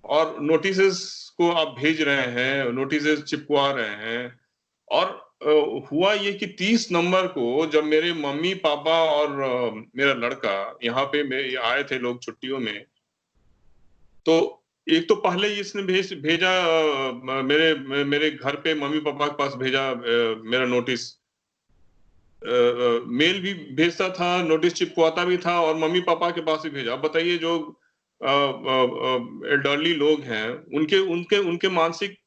[SPEAKER 2] और नोटिसेस को आप भेज रहे हैं, नोटिसेस चिपकवा रहे हैं। और हुआ ये कि 30 नंबर को जब मेरे मम्मी-पापा और मेरा लड़का यहाँ पे आए थे लोग छुट्टियों में, तो एक तो पहले ही इसने भेजा मेरे घर पे मम्मी-पापा के पास भेजा मेरा नोटिस। मेल भी भेजता था, नोटिस चिपकवाता भी था और मम्मी-पापा के पास भी भेजा। अब बताइए जो एल्डरली लोग हैं, उनके उनके उनके मानसिक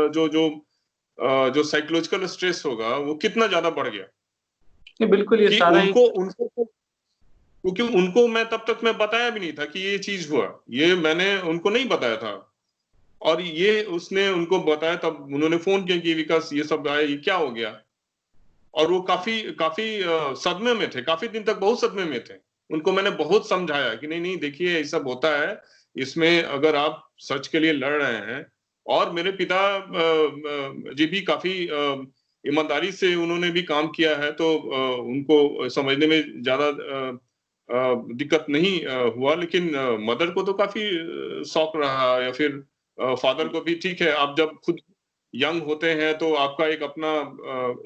[SPEAKER 2] जो जो जो साइकोलॉजिकल स्ट्रेस होगा, वो कितना ज़्यादा बढ़ गया
[SPEAKER 1] नहीं, बिल्कुल ये
[SPEAKER 2] कि
[SPEAKER 1] सारा ही।
[SPEAKER 2] उनको क्योंकि उनको मैं तब तक मैं बताया भी नहीं था कि ये चीज़ हुआ। ये मैंने उनको नहीं बताया था और ये उसने उनको बताया, तब उन्होंने फ़ोन किया कि विकास ये सब आया, ये क्या हो गया? और वो काफ़ी काफ़ी सदमे में थे, काफ़ी दिन तक बहुत सदमे में थे। उनको मैंने बहुत समझाया कि नहीं-नहीं देखिए ये सब होता है, इसमें अगर आप सच के लिए लड़ रहे हैं। और मेरे पिता जी भी काफ़ी ईमानदारी से उन्होंने भी काम किया है, तो उनको समझने में ज़्यादा दिक्कत नहीं हुआ। लेकिन मदर को तो काफ़ी शॉक रहा, या फिर फादर को भी। ठीक है, आप जब खुद यंग होते हैं तो आपका एक अपना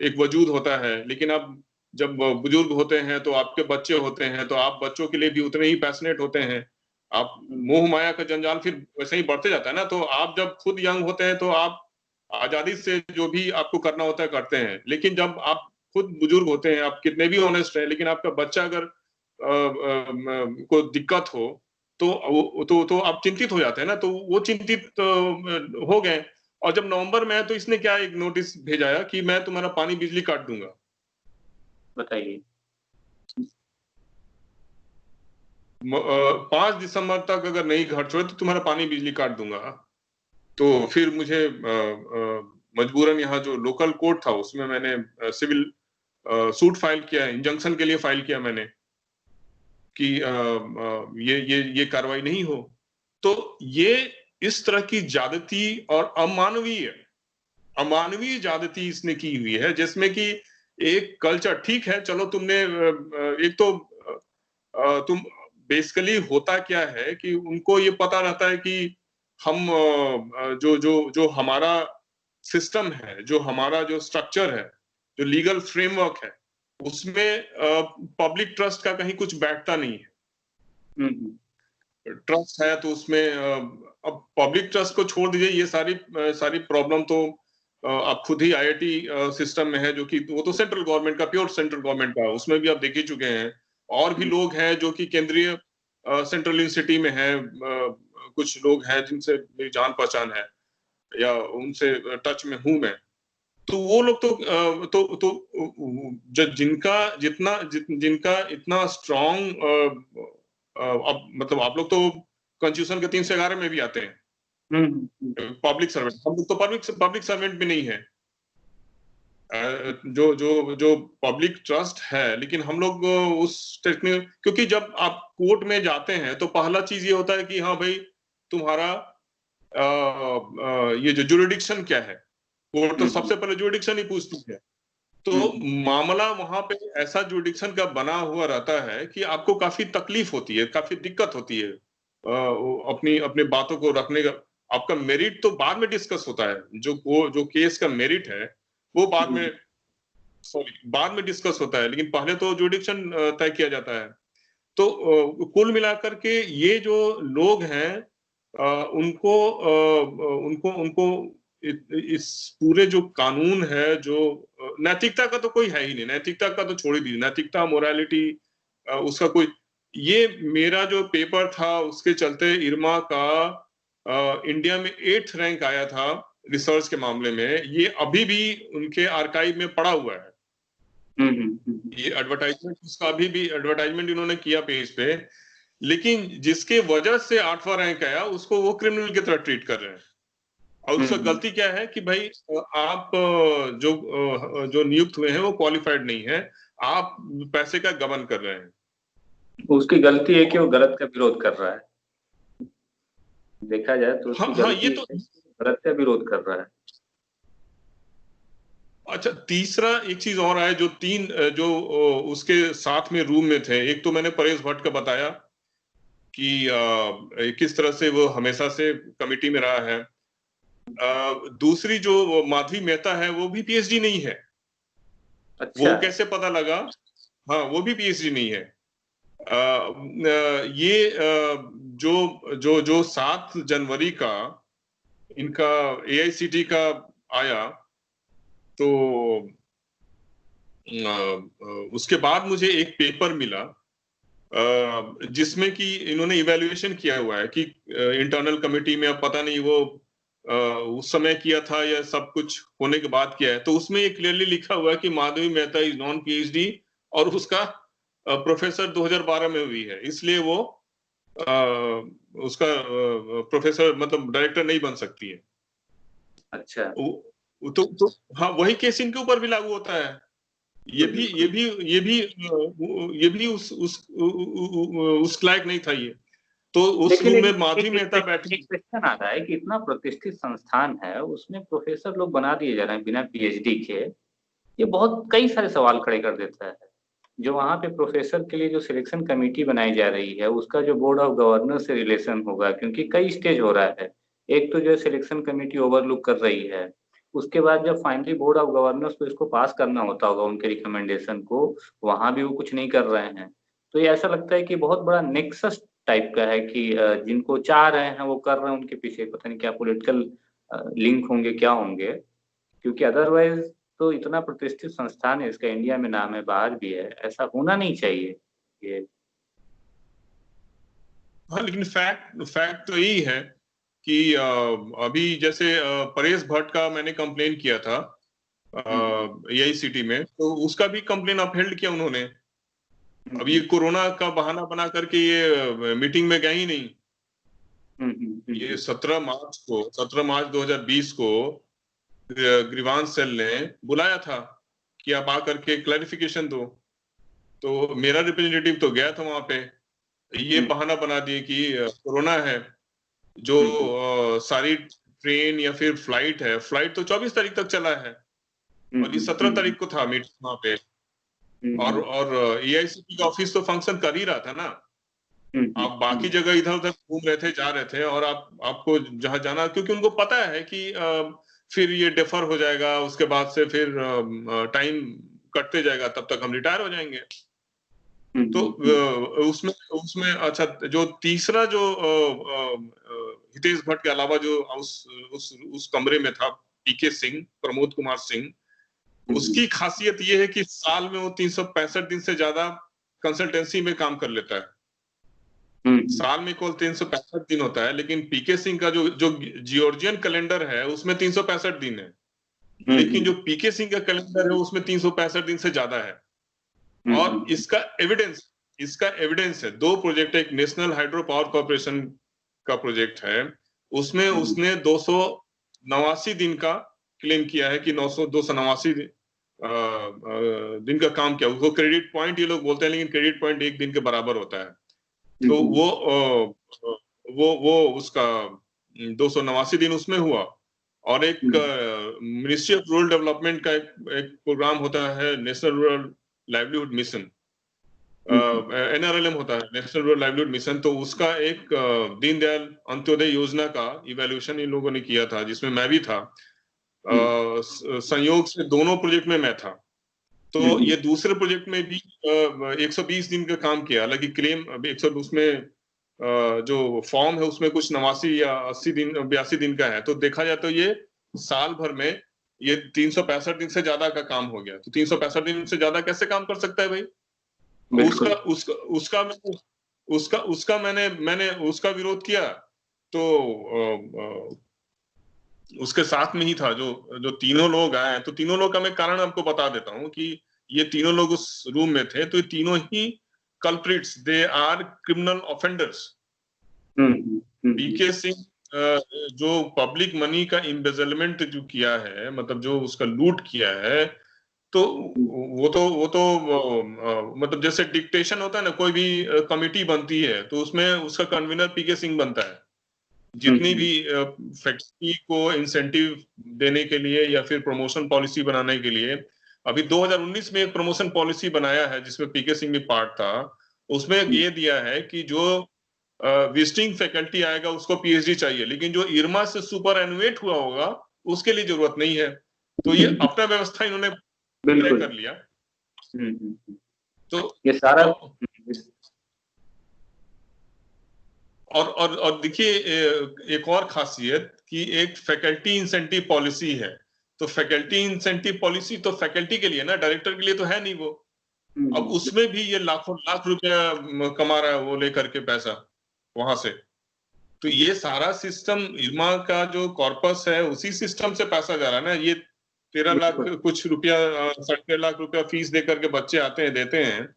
[SPEAKER 2] एक वजूद होता है, लेकिन आप जब बुजुर्ग होते हैं तो आपके बच्चे होते हैं, तो आप बच्चों के लिए भी उतने ही पैशनेट होते हैं। आप
[SPEAKER 1] हुँ,
[SPEAKER 2] मोह माया का जंजाल फिर वैसे ही बढ़ते जाता है ना। तो आप जब खुद यंग होते हैं तो आप आज़ादी से जो भी आपको करना होता है करते हैं। लेकिन जब आप खुद बुजुर्ग होते हैं, आप कितने भी ऑनेस्ट रहें, लेकिन आपका बच्चा अगर को दिक्कत हो, तो तो आप चिंतित हो जाते हैं ना। तो वो चिंतित हो गए। और जब नवंबर में आया तो इसने क्या एक नोटिस भेजाया कि मैं तुम्हारा पानी बिजली काट दूँगा।
[SPEAKER 1] बताइए।
[SPEAKER 2] 5 दिसंबर तक अगर नहीं घर छोड़े तो तुम्हारा पानी बिजली काट दूँगा। तो फिर मुझे मजबूरन यहाँ जो लोकल कोर्ट था उसमें मैंने सिविल सूट फाइल किया, इंजंक्शन के लिए फाइल किया मैंने कि ये कार्रवाई नहीं हो। तो ये इस तरह की ज्यादती और अमानवीय ज्यादती इसने की हुई है, जिसमें कि एक कल्चर, ठीक है चलो तुमने एक तो तुम बेसिकली होता क्या है कि उनको ये पता रहता है कि हम जो जो जो हमारा सिस्टम है, जो हमारा जो स्ट्रक्चर है, जो लीगल फ्रेमवर्क है, उसमें पब्लिक ट्रस्ट का कहीं कुछ बैठता नहीं है। ट्रस्ट है तो उसमें अब पब्लिक ट्रस्ट को छोड़ दीजिए, ये सारी प्रॉब्लम तो आप खुद ही आईआईटी सिस्टम में है, जो कि वो तो सेंट्रल गवर्नमेंट का, प्योर सेंट्रल गवर्नमेंट का, उसमें भी आप देख ही चुके हैं। और भी लोग हैं जो कि केंद्रीय सेंट्रल यूनिवर्सिटी में है, कुछ लोग हैं जिनसे मेरी जान पहचान है या उनसे टच में हूं मैं। तो वो लोग जिनका इतना स्ट्रॉन्ग, अब मतलब आप लोग तो कॉन्स्टिट्यूशन के 311 में भी आते हैं पब्लिक सर्वेंट, हम लोग तो पब्लिक सर्वेंट भी नहीं है। जो जो जो पब्लिक ट्रस्ट है, लेकिन हम लोग उस टेक्निक, क्योंकि जब आप कोर्ट में जाते हैं तो पहला चीज ये होता है कि हाँ भाई तुम्हारा ये जो जुरिडिक्शन क्या है, कोर्ट तो सबसे पहले जुरिडिक्शन ही पूछती है। तो मामला वहां पे ऐसा जुरिडिक्शन का बना हुआ रहता है कि आपको काफी तकलीफ होती है, काफी दिक्कत होती है अपनी अपने बातों को रखने का। आपका मेरिट तो बाद में डिस्कस होता है, जो केस का मेरिट है वो बाद में डिस्कस होता है, लेकिन पहले तो जुरिडिक्शन तय किया जाता है। तो कुल मिलाकर के ये जो लोग हैं, उनको उनको उनको इस पूरे जो कानून है, जो नैतिकता का तो कोई है ही नहीं, नैतिकता का तो छोड़ ही दीजिए, नैतिकता मोरालिटी उसका कोई, ये मेरा जो पेपर था उसके चलते इरमा का इंडिया में 8th रैंक आया था रिसर्च के मामले में, ये अभी भी उनके आर्काइव में पड़ा हुआ है। ये एडवर्टाइजमेंट, उसका अभी भी एडवर्टाइजमेंट इन्होंने किया पेज पे, लेकिन जिसके वजह से 8वां रैंक आया उसको वो क्रिमिनल की तरह ट्रीट कर रहे हैं। और उसका गलती क्या है कि भाई आप जो नियुक्त हुए हैं वो क्वालिफाइड नहीं है, आप पैसे का गबन कर रहे हैं।
[SPEAKER 1] उसकी गलती है कि वो गलत का विरोध कर रहा है, देखा जाए तो उसकी
[SPEAKER 2] हाँ, ये
[SPEAKER 1] गलती
[SPEAKER 2] तो
[SPEAKER 1] है, गलत का विरोध कर रहा है।
[SPEAKER 2] अच्छा, तीसरा एक चीज और है, जो उसके साथ में रूम में थे। एक तो मैंने परेश भट्ट का बताया कि किस तरह से वो हमेशा से कमिटी में रहा है। दूसरी जो माधवी मेहता है वो भी पीएचडी नहीं है।
[SPEAKER 1] अच्छा।
[SPEAKER 2] वो कैसे पता लगा? हाँ, वो भी पीएचडी नहीं है। ये जो जो जो 7 जनवरी का इनका एआईसीटी का आया, तो उसके बाद मुझे एक पेपर मिला जिसमें कि इन्होंने इवैल्यूएशन किया हुआ है कि इंटरनल कमेटी में, अब पता नहीं वो उस समय किया था या सब कुछ होने के बाद किया है। तो उसमें ये क्लियरली लिखा हुआ है कि Madhavi Mehta is non PhD, और उसका प्रोफेसर 2012 में हुई है, इसलिए वो उसका प्रोफेसर मतलब डायरेक्टर नहीं बन सकती है।
[SPEAKER 1] अच्छा।
[SPEAKER 2] तो हाँ, वही केस इनके ऊपर भी लागू होता है। ये भी उस लायक नहीं था ये। तो उस
[SPEAKER 1] लेकिन
[SPEAKER 2] रूम
[SPEAKER 1] एक
[SPEAKER 2] में माधवी
[SPEAKER 1] एक
[SPEAKER 2] मेहता
[SPEAKER 1] एक
[SPEAKER 2] बैठी।
[SPEAKER 1] एक क्वेश्चन आता है कि इतना प्रतिष्ठित संस्थान है, उसमें प्रोफेसर लोग बना दिए जा रहे हैं बिना पीएचडी के। ये बहुत कई सारे सवाल खड़े कर देता है। जो वहाँ पे प्रोफेसर के लिए जो सिलेक्शन कमेटी बनाई जा रही है, उसका जो बोर्ड ऑफ गवर्नर से रिलेशन होगा, क्योंकि कई स्टेज हो रहा है। एक तो जो सिलेक्शन कमेटी ओवरलुक कर रही है, उसके बाद जब फाइनली बोर्ड ऑफ गवर्नर्स को इसको पास करना होता होगा उनके रिकमेंडेशन को, वहां भी वो कुछ नहीं कर रहे हैं। तो ये ऐसा लगता है कि बहुत बड़ा नेक्सस टाइप का है कि जिनको चाह रहे हैं वो कर रहे हैं, उनके पीछे पता नहीं क्या पॉलिटिकल लिंक होंगे, क्या होंगे। क्योंकि अदरवाइज तो इतना प्रतिष्ठित संस्थान है, इसका इंडिया में नाम है, बाहर भी है, ऐसा होना नहीं चाहिए ये।
[SPEAKER 2] हाँ, लेकिन फैक्ट तो यही है कि अभी जैसे परेश भट्ट का मैंने कंप्लेन किया था एआईसीटी में, तो उसका भी कंप्लेन अपहेल्ड किया उन्होंने। अब ये कोरोना का बहाना बना करके ये मीटिंग में गए ही नहीं। ये 17 मार्च 2020 को ग्रीवांस सेल ने बुलाया था कि आप आकर के क्लैरिफिकेशन दो। तो मेरा रिप्रेजेंटेटिव तो गया था वहां पे, ये बहाना बना दिए कि कोरोना है, जो सारी ट्रेन या फिर फ्लाइट है, फ्लाइट तो 24 तारीख तक चला है और ये 17 तारीख को था मीटिंग वहां पे। और एआईसीपी का ऑफिस तो फंक्शन कर ही रहा था ना। आप बाकी जगह इधर उधर घूम रहे थे, जा रहे थे, और आपको जहां जाना, क्योंकि उनको पता है कि फिर ये डिफर हो जाएगा, उसके बाद से फिर टाइम कटते जाएगा, तब तक हम रिटायर हो जाएंगे। तो उसमें उसमें अच्छा, जो तीसरा जो हितेश भट्ट के अलावा जो उस कमरे में था, पीके सिंह, प्रमोद कुमार सिंह, उसकी खासियत ये है कि साल में वो 365 दिन से ज्यादा कंसल्टेंसी में काम कर लेता है। साल में केवल 365 दिन होता है, लेकिन पीके सिंह का जो जो जियोर्जियन कैलेंडर है उसमें 365 दिन है, लेकिन जो पीके सिंह का कैलेंडर है उसमें 365 दिन से ज्यादा है। और इसका एविडेंस है, 2 प्रोजेक्ट है। एक नेशनल हाइड्रो पावर कॉर्पोरेशन का प्रोजेक्ट है, उसमें उसने 289 दिन का क्लेम किया है कि 289 दिन का काम किया। उसको क्रेडिट पॉइंट ये लोग बोलते हैं, लेकिन क्रेडिट पॉइंट 1 दिन के बराबर होता है। तो वो उसका 289 दिन उसमें हुआ। और एक मिनिस्ट्री ऑफ रूरल डेवलपमेंट का एक प्रोग्राम होता है, national rural livelihood mission, NRLM होता है, नेशनल रूरल लाइवलीहुड मिशन। तो उसका एक दीनदयाल अंत्योदय योजना का इवैल्यूएशन इन लोगों ने किया था, जिसमें मैं भी था। संयोग से दोनों प्रोजेक्ट में मैं था। तो ये दूसरे प्रोजेक्ट में भी 120 दिन का काम किया, हालांकि क्लेम 100 उसमें जो फॉर्म है उसमें कुछ 89 या 80 दिन 82 दिन का है। तो देखा जाए तो ये साल भर में ये 365 दिन से ज्यादा का काम हो गया। तो 365 दिन से ज्यादा कैसे काम कर सकता है भाई? उसका मैंने उसका विरोध किया। तो उसके साथ में ही था जो तीनों लोग आए हैं। तो तीनों लोग का मैं कारण आपको बता देता हूं कि ये तीनों लोग उस रूम में थे। तो ये तीनों ही culprits, they are criminal offenders. PK Singh जो पब्लिक मनी का इम्बेजलमेंट जो किया है, मतलब जो उसका लूट किया है, तो वो तो मतलब जैसे डिक्टेशन होता है ना, कोई भी कमिटी बनती है तो उसमें उसका कन्वीनर पीके सिंह बनता है। जितनी भी फैक्ट्री को इंसेंटिव देने के लिए या फिर प्रमोशन पॉलिसी बनाने के लिए, अभी 2019 में एक प्रमोशन पॉलिसी बनाया है जिसमें पीके सिंह भी पार्ट था। उसमें ये दिया है कि जो विजिटिंग फैकल्टी आएगा उसको पीएचडी चाहिए, लेकिन जो इरमा से सुपर एनुएट हुआ होगा उसके लिए जरूरत नहीं है। तो ये अपना व्यवस्था इन्होंने तय कर लिया। तो
[SPEAKER 1] ये सारा
[SPEAKER 2] और देखिए, एक और खासियत कि एक फैकल्टी इंसेंटिव पॉलिसी है। तो फैकल्टी इंसेंटिव पॉलिसी तो फैकल्टी के लिए ना, डायरेक्टर के लिए तो है नहीं वो। अब उसमें भी ये लाखों लाख रुपया कमा रहा है वो लेकर के पैसा वहां से। तो ये सारा सिस्टम, इरमा का जो कॉर्पस है उसी सिस्टम से पैसा जा रहा है ना। ये 13 लाख कुछ रुपया, 13.5 लाख रुपया फीस दे करके बच्चे आते हैं, देते हैं।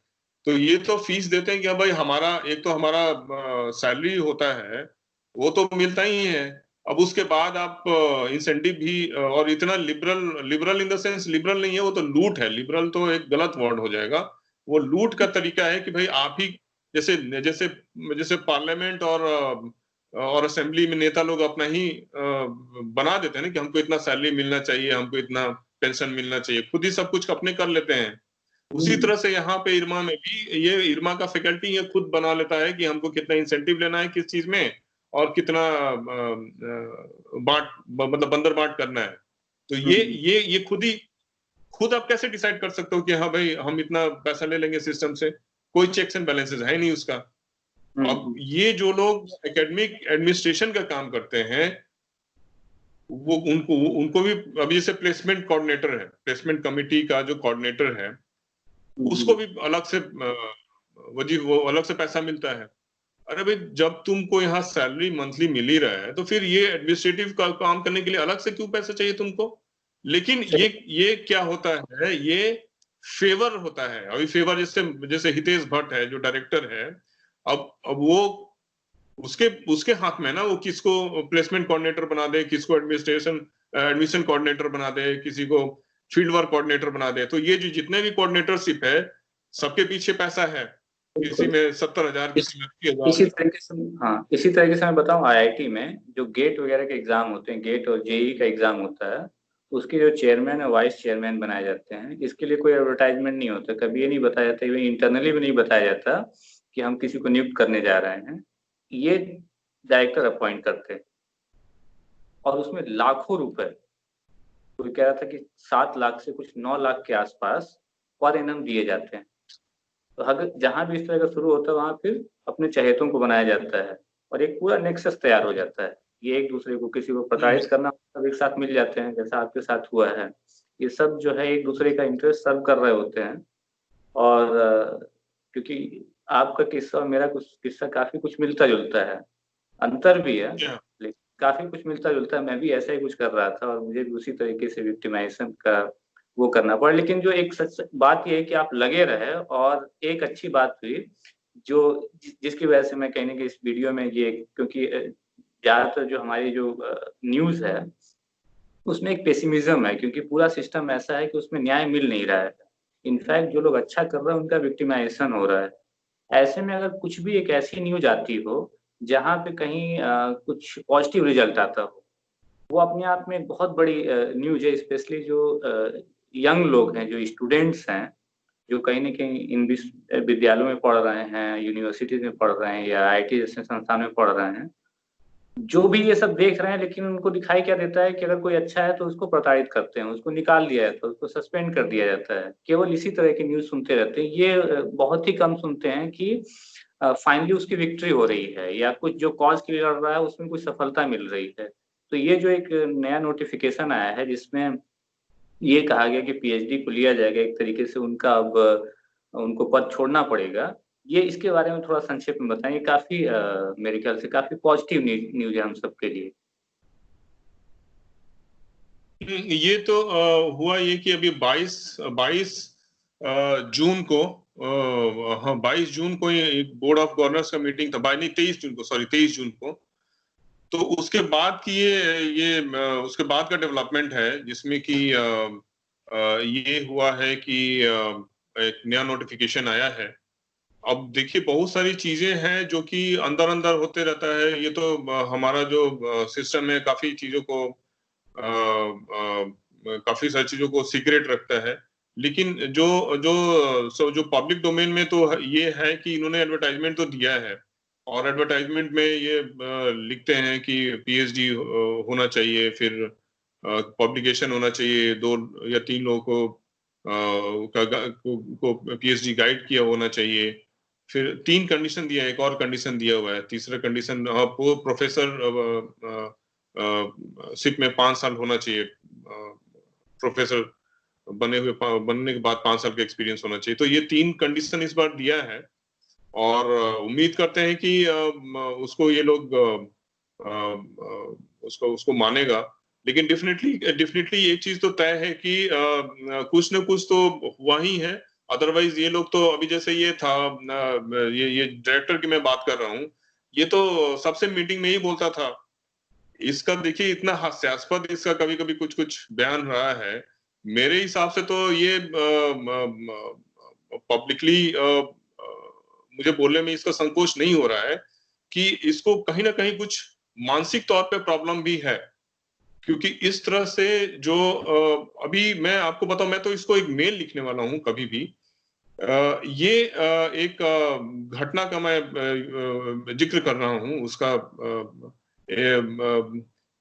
[SPEAKER 2] तो ये तो फीस देते हैं कि भाई हमारा एक तो हमारा सैलरी होता है वो तो मिलता ही है। अब उसके बाद आप इंसेंटिव भी, और इतना liberal in the sense liberal नहीं है, वो तो लूट है। लिबरल तो एक गलत वर्ड हो जाएगा। वो लूट का तरीका है कि भाई आप ही जैसे जैसे जैसे पार्लियामेंट और असेंबली में नेता लोग अपना ही बना देते हैं ना कि हमको इतना सैलरी मिलना चाहिए, हमको इतना पेंशन मिलना चाहिए, खुद ही सब कुछ अपने कर लेते हैं। उसी तरह से यहाँ पे इरमा में भी ये इरमा का फैकल्टी ये खुद बना लेता है कि हमको कितना इंसेंटिव लेना है किस चीज में, और कितना मतलब बंदर बांट करना है। तो ये खुद आप कैसे डिसाइड कर सकते हो कि हाँ भाई हम इतना पैसा ले लेंगे सिस्टम से? कोई चेक्स एंड बैलेंसेस है नहीं उसका। अब ये जो लोग एकेडमिक एडमिनिस्ट्रेशन का काम करते हैं वो उनको भी, अभी जैसे प्लेसमेंट कोऑर्डिनेटर है, प्लेसमेंट कमिटी का जो कोऑर्डिनेटर है उसको भी अलग से वो अलग से पैसा मिलता है। अरे भाई जब तुमको यहाँ सैलरी मंथली मिल ही रहा है तो फिर ये एडमिनिस्ट्रेटिव का काम करने के लिए अलग से क्यों पैसा चाहिए तुमको? लेकिन ये क्या होता है, ये फेवर होता है। अभी फेवर जैसे हितेश भट्ट है जो डायरेक्टर है, अब वो उसके हाथ में ना, वो किसको प्लेसमेंट कोऑर्डिनेटर बना दे, किसको एडमिशन कोऑर्डिनेटर बना दे, किसी को फील्ड वर्क कोऑर्डिनेटर बना दें। तो ये जो जितने भी कोऑर्डिनेटरशिप है, सबके पीछे पैसा है, किसी में 70,000, किसी में 80,000।
[SPEAKER 1] इसी तरीके से, हाँ, इसी तरीके से मैं बताऊं, आईआईटी में जो गेट वगैरह के एग्जाम होते हैं, गेट और जेई का एग्जाम होता है, उसके जो चेयरमैन और वाइस चेयरमैन बनाए जाते हैं, इसके लिए कोई एडवर्टाइजमेंट नहीं होता, कभी ये नहीं बताया जाता, इवन इंटरनली भी नहीं बताया जाता कि हम किसी को नियुक्त करने जा रहे हैं। ये डायरेक्टर अपॉइंट करते हैं, और उसमें लाखों रुपए, कोई कह रहा था कि 7 लाख से कुछ 9 लाख के आसपास पर एनम दिए जाते हैं। तो अगर जहां भी इस तरह का शुरू होता है, वहां फिर अपने चहेतों को बनाया जाता है, और एक पूरा नेक्सस तैयार हो जाता है। ये एक दूसरे को, किसी को प्रताड़ित करना, सब एक साथ मिल जाते हैं, जैसा आपके साथ हुआ है। ये सब जो है एक दूसरे का इंटरेस्ट सर्व कर रहे होते हैं। और क्योंकि आपका किस्सा और मेरा कुछ किस्सा काफी कुछ मिलता जुलता है, अंतर भी है, लेकिन काफी कुछ मिलता जुलता है। मैं भी ऐसा ही कुछ कर रहा था, और मुझे भी उसी तरीके से विक्टिमाइजेशन का वो करना पड़ा। लेकिन जो एक सच बात ये है कि आप लगे रहे, और एक अच्छी बात हुई जो जिसकी वजह से मैं कहने की इस वीडियो में ये, क्योंकि ज्यादातर जो हमारी जो न्यूज है, उसमें एक पेसिमिज्म है, क्योंकि पूरा सिस्टम ऐसा है कि उसमें न्याय मिल नहीं रहा है। इनफैक्ट जो लोग अच्छा कर रहे हैं उनका विक्टिमाइजेशन हो रहा है। ऐसे में अगर कुछ भी एक ऐसी न्यूज आती हो जहाँ पे कहीं कुछ पॉजिटिव रिजल्ट आता हो, वो अपने आप में एक बहुत बड़ी न्यूज है। स्पेशली जो यंग लोग हैं, जो स्टूडेंट्स हैं, जो कहीं न कहीं इन विद्यालयों में पढ़ रहे हैं, यूनिवर्सिटीज में पढ़ रहे हैं, या आईटी जैसे संस्थान में पढ़ रहे हैं, जो भी ये सब देख रहे हैं, लेकिन उनको दिखाई क्या देता है कि अगर कोई अच्छा है तो उसको प्रताड़ित करते हैं, उसको निकाल दिया जाता है, उसको सस्पेंड कर दिया जाता है। केवल इसी तरह की न्यूज सुनते रहते हैं। ये बहुत ही कम सुनते हैं कि फाइनली उसकी विक्ट्री हो रही है, या कुछ जो कॉज के लिए लड़ रहा है उसमें कुछ सफलता मिल रही है। तो ये जो एक नया नोटिफिकेशन आया है, जिसमें ये कहा गया कि पीएचडी को लिया जाएगा, एक तरीके से उनका अब उनको पद छोड़ना पड़ेगा। ये इसके बारे में थोड़ा संक्षेप में बताएं। ये काफी मेरे ख्याल से काफी पॉजिटिव न्यूज है हम सबके लिए।
[SPEAKER 2] ये तो हुआ ये कि अभी 22 जून को, हाँ 22 जून को एक बोर्ड ऑफ गवर्नर्स का मीटिंग था, नहीं 23 जून को, सॉरी 23 जून को। तो उसके बाद की ये उसके बाद का डेवलपमेंट है, जिसमें कि ये हुआ है कि एक नया नोटिफिकेशन आया है। अब देखिए बहुत सारी चीजें हैं जो कि अंदर अंदर होते रहता है। ये तो हमारा जो सिस्टम है काफी चीजों को काफी सारी चीजों को सीक्रेट रखता है। लेकिन जो पब्लिक डोमेन में तो ये है कि इन्होंने एडवर्टाइजमेंट तो दिया है, और एडवर्टाइजमेंट में ये लिखते हैं कि पीएचडी होना चाहिए, फिर पब्लिकेशन होना चाहिए, 2 या 3 लोगों को पीएचडी गाइड किया होना चाहिए। फिर 3 कंडीशन दिया है, एक और कंडीशन दिया हुआ है, तीसरा कंडीशन प्रोफेसर शिप में 5 साल होना चाहिए, प्रोफेसर बनने के बाद 5 साल का एक्सपीरियंस होना चाहिए। तो ये 3 कंडीशन इस बार दिया है, और उम्मीद करते हैं कि उसको ये लोग उसको मानेगा। लेकिन डेफिनेटली एक चीज तो तय है कि कुछ न कुछ तो हुआ ही है। अदरवाइज ये लोग तो अभी जैसे ये था, ये डायरेक्टर की मैं बात कर रहा हूँ, ये तो सबसे मीटिंग में ही बोलता था। इसका देखिए इतना हास्यास्पद इसका कभी कभी कुछ बयान रहा है। मेरे हिसाब से तो ये पब्लिकली मुझे बोलने में इसका संकोच नहीं हो रहा है कि इसको कहीं ना कहीं कुछ मानसिक तौर पे प्रॉब्लम भी है। क्योंकि इस तरह से जो अभी मैं आपको बताऊं, मैं तो इसको एक मेल लिखने वाला हूं कभी भी। ये एक घटना का मैं जिक्र कर रहा हूं उसका।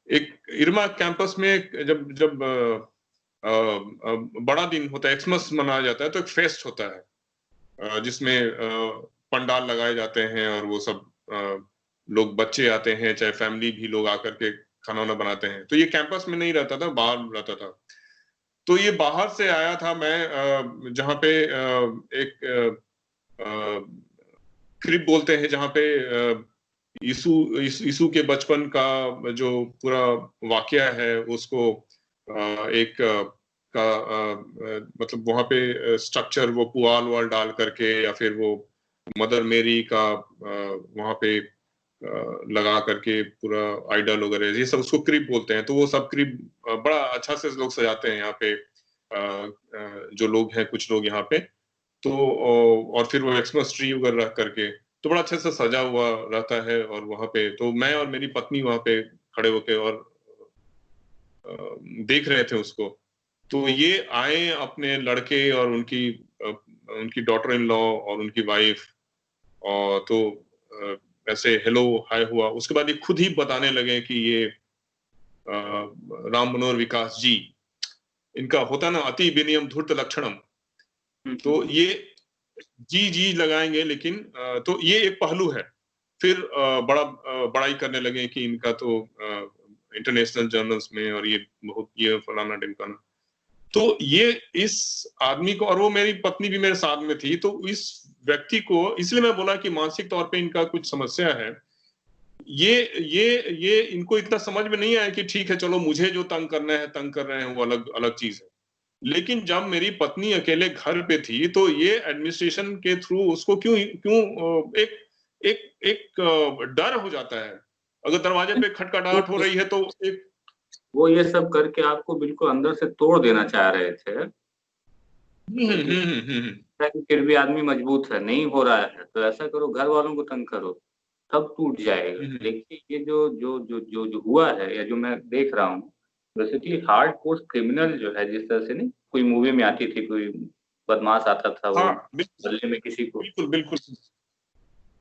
[SPEAKER 2] एक इरमा कैंपस में जब जब बड़ा दिन होता है, एक्समस मनाया जाता है, तो एक फेस्ट होता है जिसमें पंडाल लगाए जाते हैं, और वो सब लोग, बच्चे आते हैं, चाहे फैमिली भी लोग आकर के खाना वाना बनाते हैं। तो ये कैंपस में नहीं रहता था, बाहर रहता था। तो ये बाहर से आया था, मैं जहाँ पे एक क्रिब बोलते हैं, जहाँ पे यीशु के बचपन का जो पूरा वाकया है उसको एक मतलब वहां पे स्ट्रक्चर वो पुआल वाल डाल करके, या फिर वो मदर मेरी का वहां पे लगा करके पूरा आइडल वगैरह, ये सब उसको क्रिब बोलते हैं। तो वो सब क्रिब बड़ा अच्छा से लोग सजाते हैं यहाँ पे। जो लोग हैं, कुछ लोग यहाँ पे, तो और फिर वो एक्समस ट्री वगैरह रख करके तो बड़ा अच्छे से सजा हुआ रहता है। और वहाँ पे तो मैं और मेरी पत्नी वहाँ पे खड़े होके और देख रहे थे उसको। तो ये आए अपने लड़के और उनकी डॉटर इन लॉ और उनकी वाइफ, और तो ऐसे हेलो हाय हुआ। उसके बाद ये खुद ही बताने लगे कि ये राम मनोहर विकास जी, इनका होता ना अति विनियम धूर्त लक्षणम, तो ये जी जी लगाएंगे, लेकिन तो ये एक पहलू है। फिर बड़ाई करने लगे कि इनका तो इंटरनेशनल जर्नल्स में और ये बहुत ये फलाना ढिमकाना। तो ये इस आदमी को, और वो मेरी पत्नी भी मेरे साथ में थी, तो इस व्यक्ति को, इसलिए मैं बोला कि मानसिक तौर पे इनका कुछ समस्या है। ये इनको इतना समझ में नहीं आया कि ठीक है चलो मुझे जो तंग करना है तंग कर रहे हैं, वो अलग अलग चीज है। लेकिन जब मेरी पत्नी अकेले घर पे थी तो ये एडमिनिस्ट्रेशन के थ्रू उसको क्यों क्यों एक एक एक डर हो जाता है। अगर दरवाजे पे खटखटाहट हो रही है तो एक
[SPEAKER 1] वो ये सब करके आपको बिल्कुल अंदर से तोड़ देना चाह रहे थे, लेकिन फिर भी आदमी मजबूत है, नहीं हो रहा है तो ऐसा करो घर वालों को तंग करो, तब टूट जाएगा। देखिए ये जो हुआ है या जो मैं देख रहा हूँ, बेसिकली हार्ड कोर्स क्रिमिनल जो है, जिस तरह से नहीं कोई मूवी में आती थी, कोई बदमाश आता था वो
[SPEAKER 2] हाँ
[SPEAKER 1] गले में किसी को,
[SPEAKER 2] बिल्कुल बिल्कुल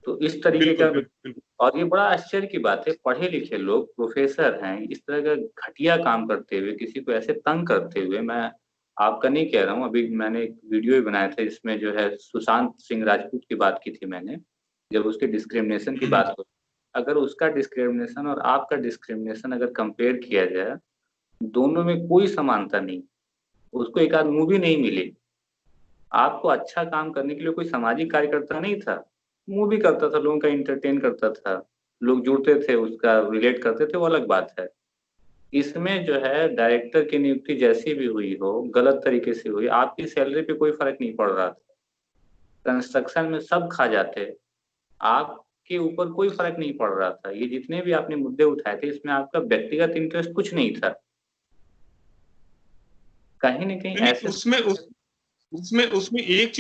[SPEAKER 1] तो इस तरीके
[SPEAKER 2] बिल्कुल
[SPEAKER 1] का।
[SPEAKER 2] बिल्कुल
[SPEAKER 1] और ये बड़ा आश्चर्य की बात है, पढ़े लिखे लोग प्रोफेसर हैं, इस तरह का घटिया काम करते हुए, किसी को ऐसे तंग करते हुए, मैं आपका नहीं कह रहा हूँ, अभी मैंने एक वीडियो भी बनाया था जिसमें जो है सुशांत सिंह राजपूत की बात की थी मैंने, जब उसके डिस्क्रिमिनेशन की बात हो, अगर उसका डिस्क्रिमिनेशन और आपका डिस्क्रिमिनेशन अगर कंपेयर किया जाए, दोनों में कोई समानता नहीं, उसको एक आध मूवी नहीं मिली। आपको अच्छा काम करने के लिए कोई सामाजिक कार्यकर्ता नहीं था, मूवी करता था, लोगों का इंटरटेन करता था, लोग जुड़ते थे, उसका रिलेट करते थे, वो अलग बात है। इसमें जो है डायरेक्टर की नियुक्ति जैसी भी हुई हो, गलत तरीके से हुई, आपकी सैलरी पे कोई फर्क नहीं पड़ रहा था, कंस्ट्रक्शन में सब खा जाते, आपके ऊपर कोई फर्क नहीं पड़ रहा था। ये जितने भी आपने मुद्दे उठाए थे, इसमें आपका व्यक्तिगत इंटरेस्ट कुछ नहीं था, कहीं न कहीं
[SPEAKER 2] नहीं नहीं,
[SPEAKER 1] ऐसे
[SPEAKER 2] उसमें उसमें एक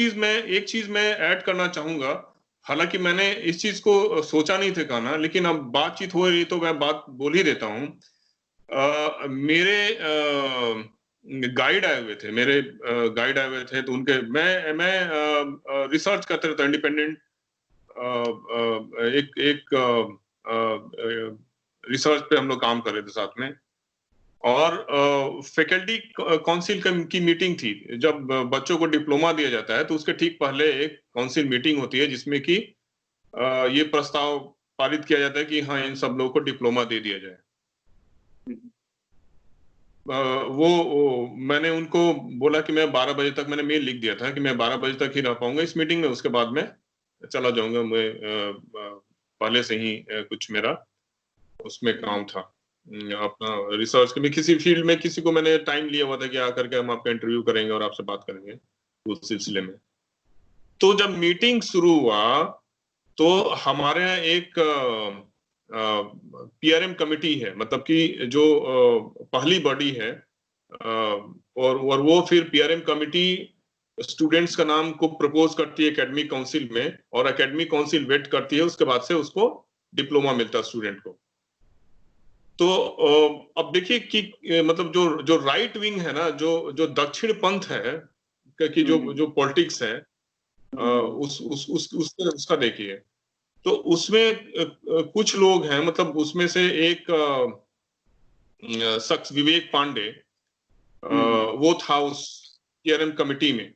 [SPEAKER 2] चीज मैं ऐड करना चाहूंगा। हालांकि मैंने इस चीज को सोचा नहीं था कहना, लेकिन अब बातचीत हो रही तो मैं बात बोल ही देता हूँ। मेरे गाइड आए हुए थे, गाइड आए हुए थे, तो उनके मैं रिसर्च करते रहता, इंडिपेंडेंट एक एक रिसर्च पे हम लोग काम कर रहे थे साथ में। और फैकल्टी काउंसिल की मीटिंग थी। जब बच्चों को डिप्लोमा दिया जाता है तो उसके ठीक पहले एक काउंसिल मीटिंग होती है, जिसमें कि ये प्रस्ताव पारित किया जाता है कि हाँ इन सब लोगों को डिप्लोमा दे दिया जाए। मैंने उनको बोला कि मैं 12 बजे तक, मैंने मेल लिख दिया था कि मैं 12 बजे तक ही रह पाऊंगा इस मीटिंग में, उसके बाद मैं चला जाऊंगा। मैं पहले से ही कुछ मेरा उसमें काम था, अपना रिसर्च के। मैं किसी फील्ड में किसी को मैंने टाइम लिया हुआ था कि आकर के हम आपका इंटरव्यू करेंगे और आपसे बात करेंगे उस सिलसिले में। तो जब मीटिंग शुरू हुआ तो हमारे यहाँ एक पीआरएम कमेटी है, मतलब कि जो पहली बॉडी है, और वो फिर पीआरएम कमेटी स्टूडेंट्स का नाम को प्रपोज करती है एकेडमिक काउंसिल में, और एकेडमिक काउंसिल वेट करती है, उसके बाद से उसको डिप्लोमा मिलता है स्टूडेंट को। तो अब देखिए कि मतलब जो जो राइट विंग है ना, जो जो दक्षिण पंथ है कि जो जो पॉलिटिक्स है, उसका देखिए। तो उसमें कुछ लोग हैं, मतलब उसमें से एक शख्स विवेक पांडे, वो था उस पीआरएम कमिटी में।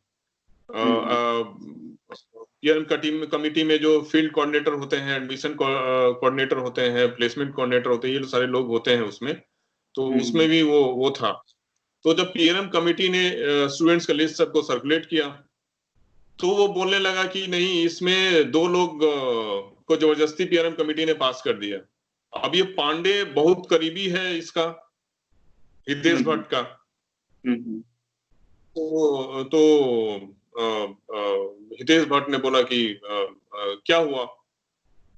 [SPEAKER 2] पीआरएम कमिटी में जो फील्ड कोऑर्डिनेटर होते हैं, एडमिशन कोऑर्डिनेटर होते हैं, प्लेसमेंट कोऑर्डिनेटर होते हैं, ये सारे लोग होते हैं उसमें। तो उसमें भी वो था। तो जब पीआरएम कमिटी ने स्टूडेंट्स का लिस्ट सबको सर्कुलेट किया, तो वो बोलने लगा कि नहीं, इसमें 2 लोग को जबरदस्ती पीआरएम कमेटी ने पास कर दिया। अब ये पांडे बहुत करीबी है इसका, हितेश भट्ट का। तो हितेश भट्ट ने बोला कि क्या हुआ।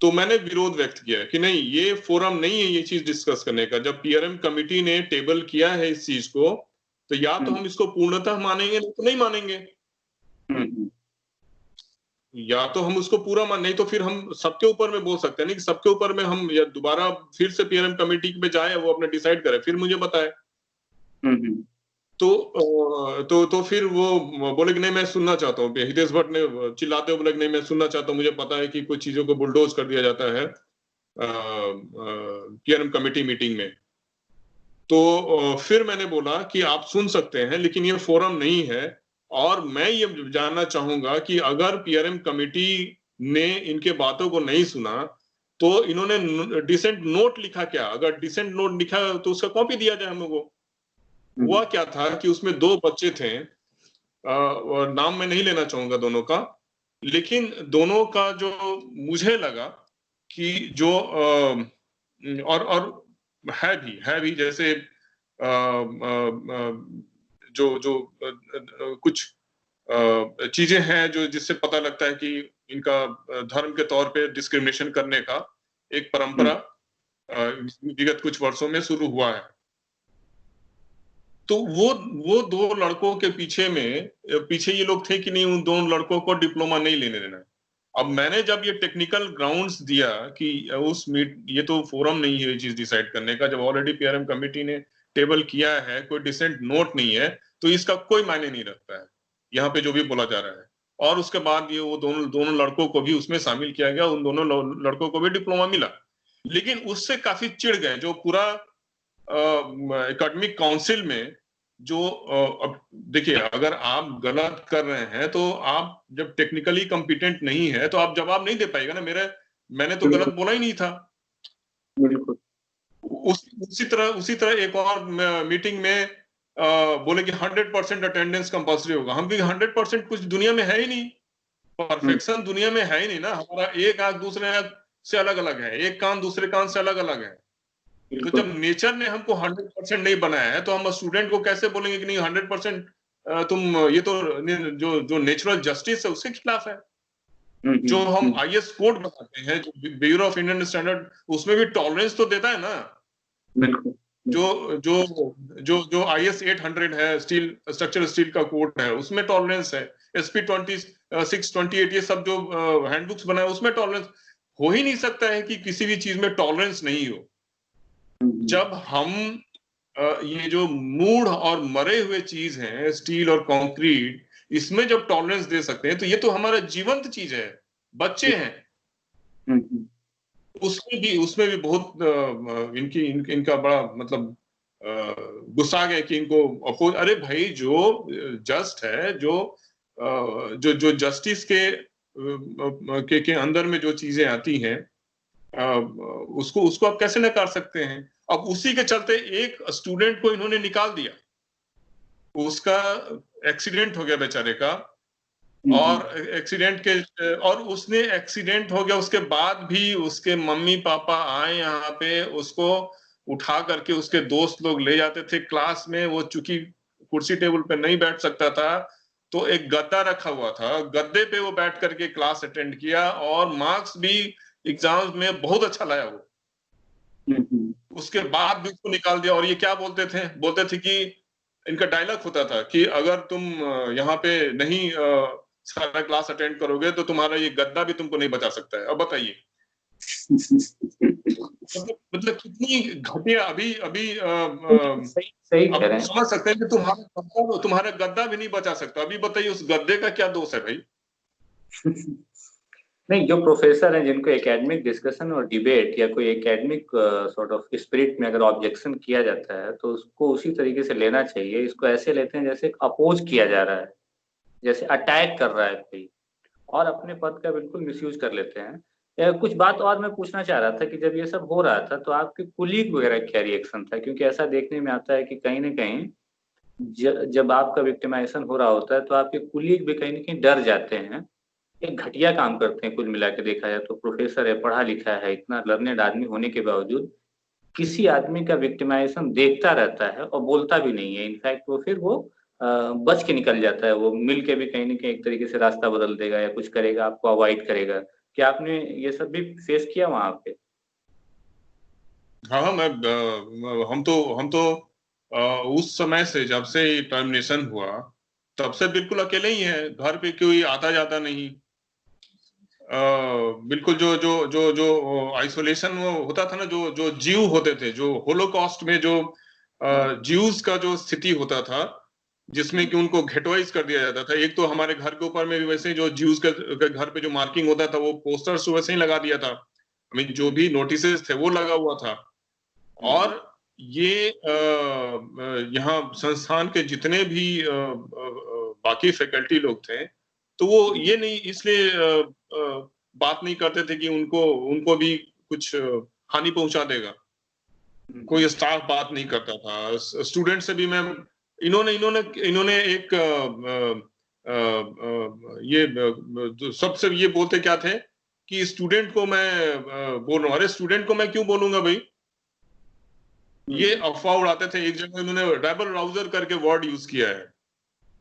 [SPEAKER 2] तो मैंने विरोध व्यक्त किया कि नहीं, ये फोरम नहीं है ये चीज डिस्कस करने का। जब पीआरएम कमेटी ने टेबल किया है इस चीज को, तो या तो हम इसको पूर्णतः मानेंगे, नहीं तो नहीं मानेंगे। या तो हम उसको पूरा मान, नहीं तो फिर हम सबके ऊपर में बोल सकते हैं, नहीं कि सबके ऊपर में हम या दोबारा फिर से पीएनएम कमेटी पे जाए, वो अपने डिसाइड करे, फिर मुझे बताए। तो फिर वो बोले कि नहीं मैं सुनना चाहता हूँ। हितेश भट्ट ने चिल्लाते हुए बोले कि नहीं मैं सुनना चाहता हूँ, मुझे पता है कि कुछ चीजों को बुलडोज कर दिया जाता है पीएनएम कमेटी मीटिंग में। तो फिर मैंने बोला कि आप सुन सकते हैं, लेकिन ये फोरम नहीं है। और मैं ये जानना चाहूंगा कि अगर पीआरएम कमेटी ने इनके बातों को नहीं सुना तो इन्होंने डिसेंट नोट लिखा क्या? अगर डिसेंट नोट लिखा तो उसका कॉपी दिया जाए हम लोगों को। हुआ क्या था कि उसमें 2 बच्चे थे, और नाम मैं नहीं लेना चाहूंगा दोनों का, लेकिन दोनों का जो मुझे लगा कि जो और है भी जैसे जो जो कुछ चीजें हैं जो जिससे पता लगता है कि इनका धर्म के तौर पे डिस्क्रिमिनेशन करने का एक परंपरा विगत कुछ वर्षों में शुरू हुआ है। तो वो 2 लड़कों के पीछे ये लोग थे कि नहीं उन 2 लड़कों को डिप्लोमा नहीं लेने देना। अब मैंने जब ये टेक्निकल ग्राउंड्स दिया कि ये तो फोरम नहीं है ये चीज डिसाइड करने का, जब ऑलरेडी पीआरएम कमेटी ने टेबल किया है, कोई डिसेंट नोट नहीं है, तो इसका कोई मायने नहीं रखता है यहाँ पे जो भी बोला जा रहा है। और उसके बाद ये वो दोनों लड़कों को भी उसमें शामिल किया गया, उन दोनों लड़कों को भी डिप्लोमा मिला। लेकिन उससे काफी चिढ़ गए जो पूरा एकेडमिक काउंसिल में जो अब देखिए अगर आप गलत कर रहे हैं तो आप जब टेक्निकली कॉम्पिटेंट नहीं है तो आप जवाब नहीं दे पाएगा ना। मैंने तो गलत बोला ही नहीं था।
[SPEAKER 1] बिल्कुल।
[SPEAKER 2] उसी तरह एक और मीटिंग में बोले कि 100% अटेंडेंस कंपल्सरी होगा। हम भी 100% कुछ दुनिया में है ही नहीं, परफेक्शन दुनिया में है ही नहीं ना। हमारा एक आंख दूसरे आंख से अलग अलग है, एक कान दूसरे कान से अलग अलग है। तो जब नेचर ने हमको 100% नहीं बनाया है तो हम स्टूडेंट को कैसे बोलेंगे कि नहीं 100% तुम ये तो जो नेचुरल जस्टिस है उसके खिलाफ है। जो हम आईएएस कोड बताते हैं, जो ब्यूरो ऑफ इंडियन स्टैंडर्ड, उसमें भी टॉलरेंस तो देता है ना।
[SPEAKER 1] बिल्कुल।
[SPEAKER 2] जो जो जो आईएस 800 है, स्टील स्ट्रक्चरल स्टील का कोड है, उसमें टॉलरेंस है। एसपी 2628 ये सब जो हैंडबुक्स बनाए उसमें टॉलरेंस हो ही नहीं सकता है कि किसी भी चीज में टॉलरेंस नहीं हो। जब हम ये जो मूढ़ और मरे हुए चीज हैं स्टील और कंक्रीट, इसमें जब टॉलरेंस दे सकते हैं तो ये तो हमारा जीवंत चीज है, बच्चे हैं। उसमें भी बहुत इनका बड़ा मतलब गुस्सा आ गया कि इनको अपोज। अरे भाई जो जस्ट है, जो जस्टिस के अंदर में जो चीजें आती हैं उसको आप कैसे नकार सकते हैं? अब उसी के चलते एक स्टूडेंट को इन्होंने निकाल दिया, उसका एक्सीडेंट हो गया बेचारे का। और उसने एक्सीडेंट हो गया, उसके बाद भी उसके मम्मी पापा आए यहाँ पे, उसको उठा करके उसके दोस्त लोग ले जाते थे क्लास में। वो चूंकि कुर्सी टेबल पे नहीं बैठ सकता था तो एक गद्दा रखा हुआ था, गद्दे पे वो बैठ करके क्लास अटेंड किया और मार्क्स भी एग्जाम्स में बहुत अच्छा लाया वो। उसके बाद भी उसको निकाल दिया। और ये क्या बोलते थे कि इनका डायलॉग होता था कि अगर तुम यहाँ पे नहीं सारा क्लास अटेंड करोगे तो तुम्हारा ये गद्दा भी तुमको नहीं बचा सकता है। अब बताइए मतलब कितनी घटिया। अभी
[SPEAKER 1] सही कह रहे हैं।
[SPEAKER 2] समझ सकते हैं कि तुम्हारा गद्दा भी नहीं बचा सकता। अभी बताइए उस गद्दे का क्या दोष है भाई?
[SPEAKER 1] नहीं, जो प्रोफेसर हैं जिनको एकेडमिक डिस्कशन और डिबेट या कोई एकेडमिक सॉर्ट ऑफ स्पिरिट में अगर ऑब्जेक्शन किया जाता है तो उसको उसी तरीके से लेना चाहिए। इसको ऐसे लेते हैं जैसे अपोज किया जा रहा है, जैसे अटैक कर रहा है कोई, और अपने पद का बिल्कुल मिसयूज कर लेते हैं। कुछ बात और मैं पूछना चाह रहा था कि जब ये सब हो रहा था तो आपके कुलीग वगैरह क्या रिएक्शन था? क्योंकि ऐसा देखने में आता है कि कहीं ना कहीं जब आपका विक्टिमाइजेशन हो रहा होता है तो आपके कुलीग भी कहीं ना कहीं डर जाते हैं। एक घटिया काम करते हैं कुल मिला के देखा जाए तो। प्रोफेसर है, पढ़ा लिखा है, इतना लर्नेड आदमी होने के बावजूद किसी आदमी का विक्टिमाइजेशन देखता रहता है और बोलता भी नहीं है। इनफैक्ट वो बच के निकल जाता है। वो मिल के भी कहीं ना कहीं एक तरीके से रास्ता बदल देगा या कुछ करेगा, आपको अवॉइड करेगा। क्या आपने ये सब भी फेस किया वहां पे?
[SPEAKER 2] हाँ, हम तो उस समय से जब से टर्मिनेशन हुआ तब से बिल्कुल अकेले ही है, घर पे कोई आता जाता नहीं। बिल्कुल जो जो जो जो आइसोलेशन वो होता था ना, जो जो जीव होते थे, जो होलोकॉस्ट में जो ज्यूज का जो स्थिति होता था, जिसमें कि उनको घेटवाइज कर दिया जाता था। एक तो हमारे घर के ऊपर में भी वैसे जो ज्यूज के घर पे जो मार्किंग होता था, वो पोस्टर्स वैसे ही लगा दिया था। आई मीन जो भी नोटिसेस थे वो लगा हुआ था। और ये यहाँ संस्थान के जितने भी बाकी फैकल्टी लोग थे, तो वो ये नहीं इसलिए बात नहीं करते थे कि उनको उनको भी कुछ हानि पहुंचा देगा। कोई स्टाफ बात नहीं करता था। स्टूडेंट से भी मैं इन्होंने इन्होंने इन्होंने एक ये सबसे ये बोलते क्या थे कि स्टूडेंट को मैं बोल रहा हूँ। अरे स्टूडेंट को मैं क्यों बोलूंगा भाई, ये अफवाह उड़ाते थे। एक जगह इन्होंने रैबल राउजर करके वर्ड यूज किया है,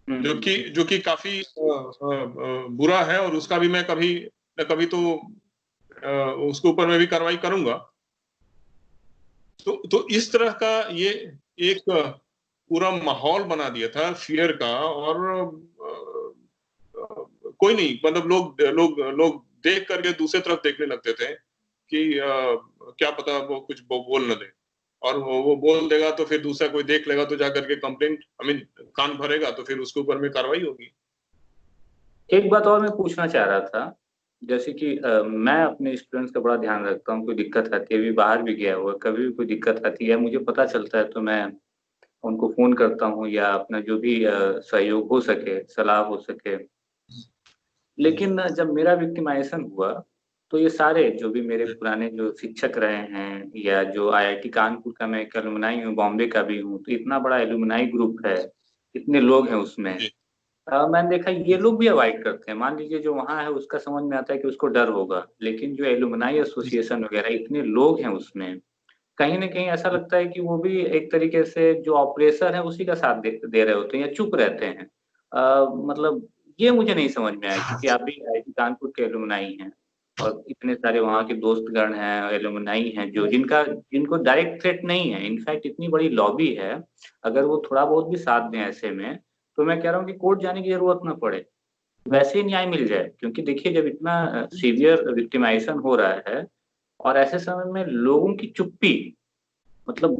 [SPEAKER 2] जो कि काफी बुरा है, और उसका भी मैं कभी न कभी तो उसके ऊपर मैं भी कार्रवाई करूंगा। तो इस तरह का ये एक पूरा माहौल बना दिया था फियर का। और कोई नहीं, मतलब लोग लोग लोग देख करके दूसरे तरफ देखने लगते थे कि क्या पता वो कुछ बोल न दे, और वो बोल देगा तो फिर दूसरा कोई देख लेगा तो जाकर के कंप्लेंट, आई मीन कान भरेगा, तो फिर उसके ऊपर में कार्रवाई होगी।
[SPEAKER 1] एक बात और मैं पूछना चाह रहा था, जैसे कि मैं अपने स्टूडेंट्स का बड़ा ध्यान रखता हूँ। कोई दिक्कत आती है, अभी बाहर भी गया हुआ, कभी भी कोई दिक्कत आती है मुझे पता चलता है तो मैं उनको फोन करता हूँ, या अपना जो भी सहयोग हो सके, सलाह हो सके। लेकिन जब मेरा विक्टिमाइजेशन हुआ, तो ये सारे जो भी मेरे पुराने जो शिक्षक रहे हैं, या जो आईआईटी कानपुर का मैं एक एलुमनाई हूँ, बॉम्बे का भी हूँ, तो इतना बड़ा एलुमनाई ग्रुप है, इतने लोग हैं उसमें। मैंने देखा ये लोग भी अवॉइड करते हैं। मान लीजिए जो वहाँ है उसका समझ में आता है कि उसको डर होगा, लेकिन जो एलुमनाई एसोसिएशन वगैरह इतने लोग हैं उसमें, कहीं ना कहीं ऐसा लगता है कि वो भी एक तरीके से जो ऑपरेटर है उसी का साथ दे रहे होते हैं, या चुप रहते हैं। मतलब ये मुझे नहीं समझ में आया, क्योंकि आप भी आईआईटी कानपुर के एलुमनाई हैं, और इतने सारे वहाँ के दोस्तगण हैं, एलुमनाई हैं, जो जिनको डायरेक्ट थ्रेट नहीं है, इनफैक्ट इतनी बड़ी लॉबी है। अगर वो थोड़ा बहुत भी साथ दें ऐसे में, तो मैं कह रहा हूँ कि कोर्ट जाने की जरूरत ना पड़े, वैसे ही न्याय मिल जाए। क्योंकि देखिए जब इतना सीवियर विक्टिमाइजेशन हो रहा है, और ऐसे समय में लोगों की चुप्पी, मतलब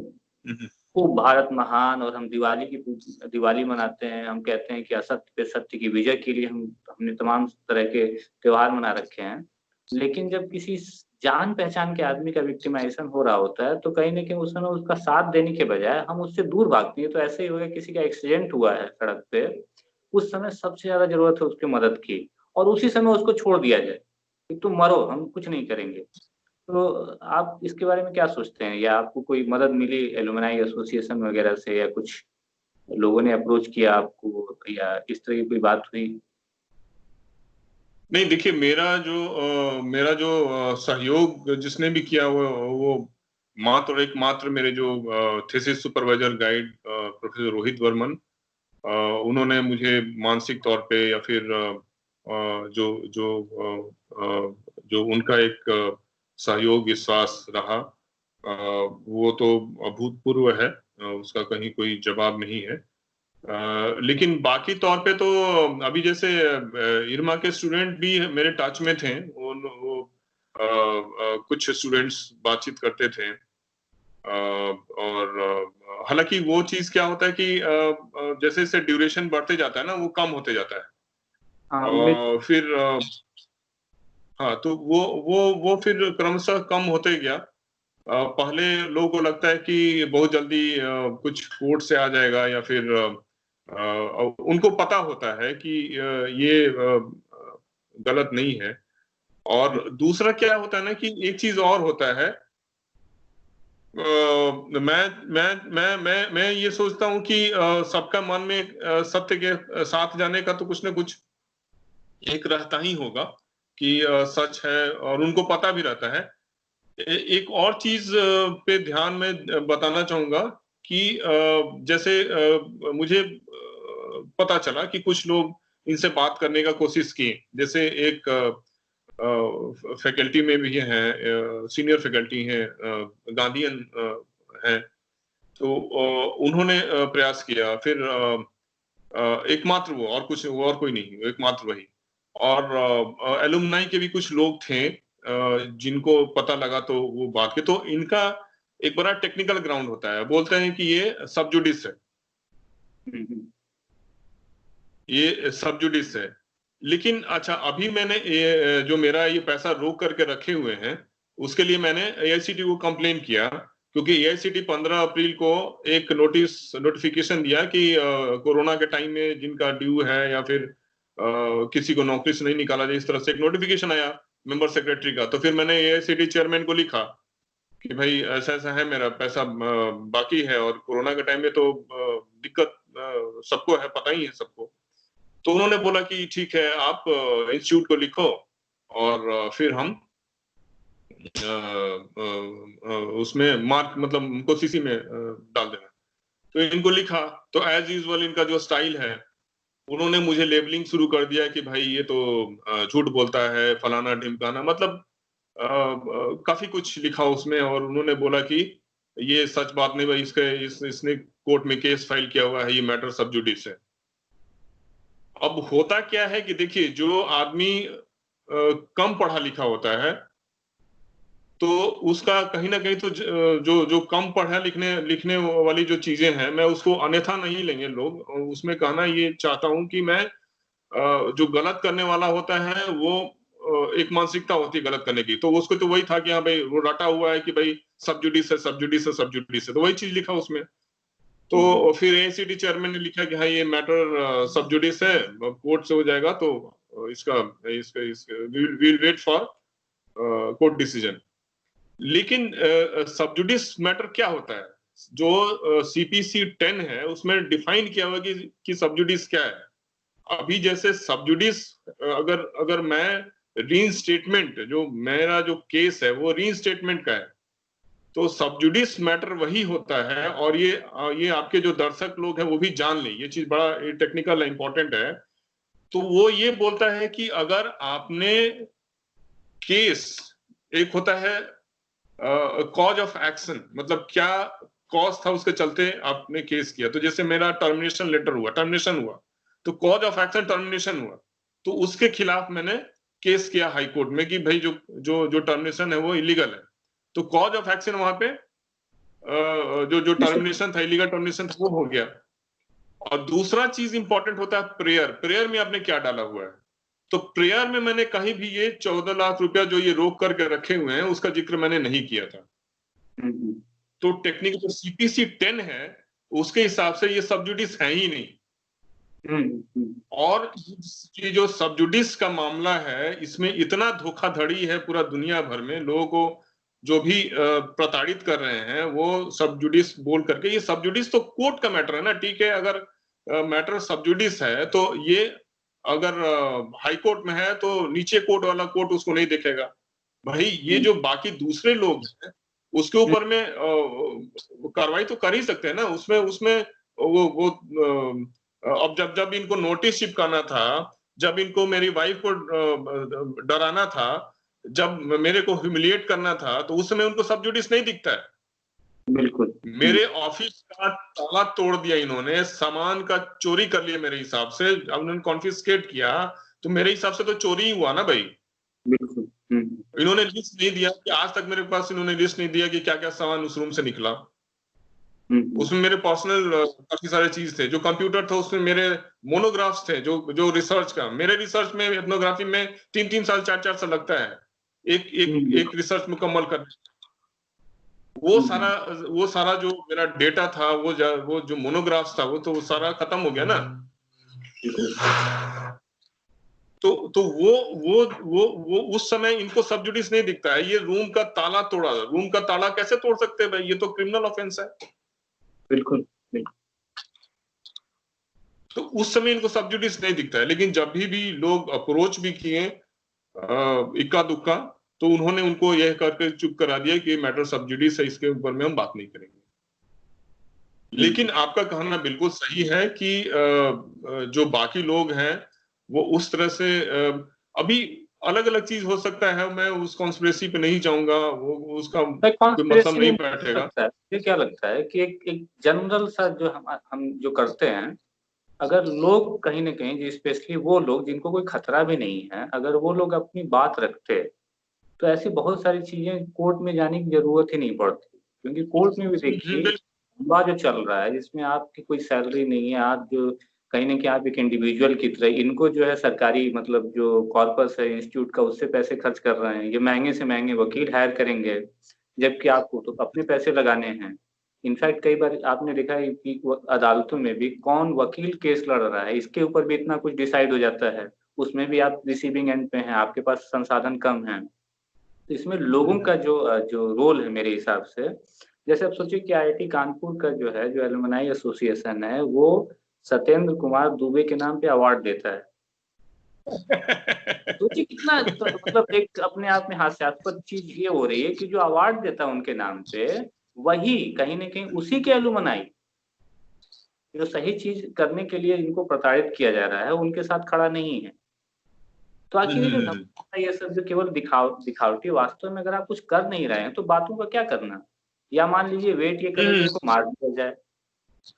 [SPEAKER 1] खूब भारत महान, और हम दिवाली मनाते हैं, हम कहते हैं कि असत्य पे सत्य की विजय के लिए हमने तमाम तरह के त्योहार मना रखे हैं। लेकिन जब किसी जान पहचान के आदमी का विक्टिमाइजेशन हो रहा होता है, तो कहीं ना कहीं उस समय उसका साथ देने के बजाय हम उससे दूर भागते हैं। तो ऐसे ही हो गया, किसी का एक्सीडेंट हुआ है सड़क पे, उस समय सबसे ज्यादा जरूरत है उसकी मदद की, और उसी समय उसको छोड़ दिया जाए कि तुम मरो, हम कुछ नहीं करेंगे। तो आप इसके बारे में क्या सोचते हैं, या आपको कोई मदद मिली एलुमनाई एसोसिएशन वगैरह से, या कुछ लोगों ने अप्रोच किया आपको, या इस तरह की कोई बात हुई?
[SPEAKER 2] नहीं, देखिए मेरा जो सहयोग जिसने भी किया वो मात्र और एकमात्र मेरे जो thesis supervisor guide professor Rohit Varman. उन्होंने मुझे मानसिक तौर पे, या फिर जो जो जो उनका एक सहयोग विश्वास रहा, वो तो अभूतपूर्व है। उसका कहीं कोई जवाब नहीं है। लेकिन बाकी तौर पे तो अभी जैसे इरमा के स्टूडेंट भी मेरे टच में थे। वो कुछ स्टूडेंट्स बातचीत करते थे। और हालांकि वो चीज क्या होता है कि जैसे जैसे ड्यूरेशन बढ़ते जाता है ना, वो कम होते जाता है।
[SPEAKER 1] हाँ
[SPEAKER 2] फिर हाँ, तो वो फिर क्रमशः कम होते गया। पहले लोगों को लगता है कि बहुत जल्दी कुछ कोर्ट से आ जाएगा, या फिर उनको पता होता है कि ये गलत नहीं है। और दूसरा क्या होता है ना कि एक चीज और होता है। मैं ये सोचता हूँ कि सबका मन में सत्य के साथ जाने का तो कुछ ना कुछ एक रहता ही होगा कि सच है, और उनको पता भी रहता है। एक और चीज पे ध्यान में बताना चाहूंगा कि जैसे मुझे पता चला कि कुछ लोग इनसे बात करने का कोशिश की। जैसे एक फैकल्टी में भी हैं, सीनियर फैकल्टी हैं, गांधीयन हैं। तो उन्होंने प्रयास किया, फिर एकमात्र वो, और कुछ, वो और कोई नहीं, एकमात्र वही। और एलुमनाई के भी कुछ लोग थे जिनको पता लगा, तो वो बात के, तो इनका एक बड़ा टेक्निकल ग्राउंड होता है, बोलते हैं कि ये सब जुडिस है, ये सब जुडिस है। लेकिन अच्छा, अभी मैंने ये जो मेरा ये पैसा रोक करके रखे हुए हैं, उसके लिए मैंने एआईसीटी को कंप्लेन किया, क्योंकि एआईसीटी 15 अप्रैल को एक नोटिफिकेशन दिया कि कोरोना के टाइम में जिनका ड्यू है या फिर किसी को नौकरी से नहीं निकाला जाए, इस तरह से एक नोटिफिकेशन आया मेंबर सेक्रेटरी का। तो फिर मैंने एआईसीटी चेयरमैन को लिखा कि भाई ऐसा ऐसा है, मेरा पैसा बाकी है, और कोरोना के टाइम में तो दिक्कत सबको है, पता ही है सबको। तो उन्होंने बोला कि ठीक है, आप इंस्टीट्यूट को लिखो, और फिर हम उसमें मार्क, मतलब उनको सीसी में डाल देना। तो इनको लिखा, तो एज यूजुअल इनका जो स्टाइल है, उन्होंने मुझे लेबलिंग शुरू कर दिया कि भाई ये तो झूठ बोलता है, फलाना ढिमकाना, मतलब काफी कुछ लिखा उसमें। और उन्होंने बोला कि ये सच बात नहीं भाई, इसने कोर्ट में केस फाइल किया हुआ है, ये मैटर सब जुडिस है। अब होता क्या है कि देखिए, जो आदमी कम पढ़ा लिखा होता है, तो उसका कहीं ना कहीं तो जो जो कम पढ़ा लिखने लिखने वाली जो चीजें हैं, मैं उसको अन्यथा नहीं लेंगे लोग। उसमें कहना ये चाहता हूं कि मैं जो गलत करने वाला होता है, वो एक मानसिकता होती है गलत करने की, तो उसको तो वही था कि हाँ भाई, वो रटा हुआ है कि भाई सब जुडिस है, सब जुडिस है, सब जुडिस है, तो वही चीज लिखा उसमें। तो फिर एसीटी चेयरमैन ने लिखा कि हाँ, ये मैटर सब जुडिस है, कोर्ट से हो जाएगा, तो इसका इसका इसका we'll wait for court decision. लेकिन सब जुडिस मैटर क्या होता है? जो सीपीसी 10 है, उसमें डिफाइन किया हुआ कि सब जुडिस क्या है। अभी जैसे सब जुडिस, अगर अगर मैं रीइंस्टेटमेंट, जो मेरा जो केस है वो रीइंस्टेटमेंट का है, तो सब जुडिस मैटर वही होता है। और ये आपके जो दर्शक लोग हैं वो भी जान लें, ये चीज बड़ा टेक्निकल इंपॉर्टेंट है। तो वो ये बोलता है कि अगर आपने केस, एक होता है कॉज ऑफ एक्शन, मतलब क्या कॉज था उसके चलते आपने केस किया। तो जैसे मेरा टर्मिनेशन लेटर हुआ, टर्मिनेशन हुआ, तो कॉज ऑफ एक्शन टर्मिनेशन हुआ, तो उसके खिलाफ मैंने केस किया हाई कोर्ट में कि भाई जो जो जो टर्मिनेशन है वो इलीगल है। तो कॉज ऑफ एक्शन वहां पे जो जो टर्मिनेशन था, इलीगल टर्मिनेशन था, वो हो गया। और दूसरा चीज इंपॉर्टेंट होता है प्रेयर। प्रेयर में आपने क्या डाला हुआ है? तो प्रेयर में मैंने कहीं भी ये 14 लाख रुपया जो ये रोक करके रखे हुए हैं, उसका जिक्र मैंने नहीं किया था। तो टेक्निकल जो सीपीसी 10 है, उसके हिसाब से ये सब जुडिस है ही नहीं। और ये जो सब जुडिस का मामला है, इसमें इतना धोखाधड़ी है पूरा दुनिया भर में, लोगों को जो भी प्रताड़ित कर रहे हैं, वो सब जुडिस बोल करके। ये सब जुडिस तो कोर्ट का मैटर है ना, ठीक है, अगर मैटर सब जुडिस है, तो ये अगर हाई कोर्ट में है, तो नीचे कोर्ट वाला कोर्ट उसको नहीं देखेगा। भाई ये जो बाकी दूसरे लोग हैं, उसके ऊपर में कार्रवाई तो कर ही सकते हैं ना, उसमें उसमें वो अब जब जब इनको नोटिस चिपकाना था, जब इनको मेरी वाइफ को डराना था, जब मेरे को ह्यूमिलिएट करना था, तो उस समय उनको सब जुडिस नहीं दिखता है।
[SPEAKER 1] बिल्कुल।
[SPEAKER 2] मेरे ऑफिस का ताला तोड़ दिया इन्होंने, सामान का चोरी कर लिया मेरे हिसाब से, अब उन्होंने कॉन्फिस्केट किया, तो मेरे हिसाब से तो चोरी ही हुआ ना भाई।
[SPEAKER 1] बिल्कुल।
[SPEAKER 2] इन्होंने लिस्ट नहीं दिया कि आज तक मेरे पास इन्होंने लिस्ट नहीं दिया कि क्या क्या सामान उस रूम से निकला। उसमें मेरे पर्सनल काफी सारे चीज थे, जो कंप्यूटर था उसमें मेरे मोनोग्राफ्स थे, जो जो रिसर्च का, मेरे रिसर्च में एथनोग्राफी में 3-3 साल 4-4 साल लगता है एक एक एक रिसर्च मुकम्मल करने। वो सारा जो मेरा डेटा था, वो जो मोनोग्राफ्स था, वो तो सारा खत्म हो गया ना। तो वो उस समय इनको सब जुडिस नहीं दिखता है। ये रूम का ताला तोड़ा, रूम का ताला कैसे तोड़ सकते हैं भाई? ये तो क्रिमिनल ऑफेंस है।
[SPEAKER 1] बिल्कुल।
[SPEAKER 2] तो उस समय इनको सब जुडिस नहीं दिखता है। लेकिन जब भी लोग अप्रोच भी किए इक्का दुक्का, तो उन्होंने उनको यह करके चुप करा दिया कि मैटर सब जुडिस है, इसके ऊपर में हम बात नहीं करेंगे। लेकिन आपका कहना बिल्कुल सही है कि जो बाकी लोग हैं, वो उस तरह से अभी अलग अलग चीज हो सकता है, मैं उस कॉन्स्पिरेसी पे नहीं जाऊंगा, वो उसका कोई
[SPEAKER 1] कॉन्स्पिरेसी
[SPEAKER 2] मतलब
[SPEAKER 1] नहीं
[SPEAKER 2] नहीं बैठेगा।
[SPEAKER 1] लगता है, ये क्या लगता है कि एक जनरल सा जो हम जो करते हैं, अगर लोग कहीं न कहीं, जो स्पेशली वो लोग जिनको कोई खतरा भी नहीं है, अगर वो लोग अपनी बात रखते, तो ऐसी बहुत सारी चीज़ें कोर्ट में जाने की ज़रूरत ही नहीं पड़ती। क्योंकि कोर्ट में भी देखिए,
[SPEAKER 2] बिल्कुल।
[SPEAKER 1] मुकदमा जो चल रहा है, जिसमें आपकी कोई सैलरी नहीं है, आप जो कहीं न कहीं आप एक इंडिविजुअल की तरह, इनको जो है सरकारी मतलब जो कॉर्पस है इंस्टीट्यूट का, उससे पैसे खर्च कर रहे हैं। ये महँगे से महँगे वकील हायर करेंगे, जबकि आपको तो अपने पैसे लगाने हैं। इनफैक्ट कई बार आपने देखा है कि वो अदालतों में भी कौन वकील केस लड़ रहा है, इसके ऊपर भी इतना कुछ डिसाइड हो जाता है। उसमें भी आप रिसीविंग एंड पे हैं, आपके पास संसाधन कम हैं। तो इसमें लोगों का जो रोल है मेरे हिसाब से, जैसे आप सोचिए कि आईआईटी कानपुर का जो है, जो एलुमनाई एसोसिएशन है, वो सत्येंद्र कुमार दुबे के नाम पे अवार्ड देता है। सोचिए कितना तो मतलब एक अपने आप में हास्यास्पद चीज़ ये हो रही है कि जो अवार्ड देता है उनके नाम पे, वही कहीं न कहीं उसी के एलुमनाई, जो सही चीज़ करने के लिए इनको प्रताड़ित किया जा रहा है, उनके साथ खड़ा नहीं है। तो आखिर ये जो धमकी, ये सब जो केवल दिखावटी, वास्तव में अगर आप कुछ कर नहीं रहे हैं, तो बातों का क्या करना? या मान लीजिए वेट ये करें कि इनको मार दिया जाए,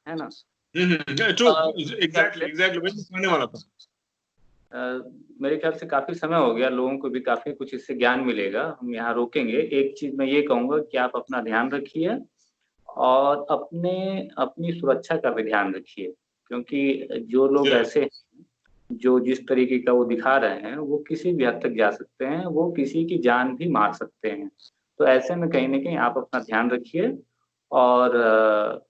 [SPEAKER 1] है ना?
[SPEAKER 2] ट्रू,
[SPEAKER 1] मेरे ख्याल
[SPEAKER 2] एग्जैक्टली
[SPEAKER 1] से
[SPEAKER 2] एग्जैक्टली वही मैं कहने वाला था।
[SPEAKER 1] अ, मेरे ख्याल से काफ़ी समय हो गया, लोगों को भी काफ़ी कुछ इससे ज्ञान मिलेगा। हम यहाँ रोकेंगे। एक चीज़ मैं ये कहूँगा कि आप अपना ध्यान रखिए और अपनी सुरक्षा का भी ध्यान रखिए, क्योंकि जो लोग
[SPEAKER 2] Yeah.
[SPEAKER 1] ऐसे हैं, जो जिस तरीके का वो दिखा रहे हैं, वो किसी भी हद तक जा सकते हैं, वो किसी की जान भी मार सकते हैं। तो ऐसे में कहीं न कहीं आप अपना ध्यान रखिए और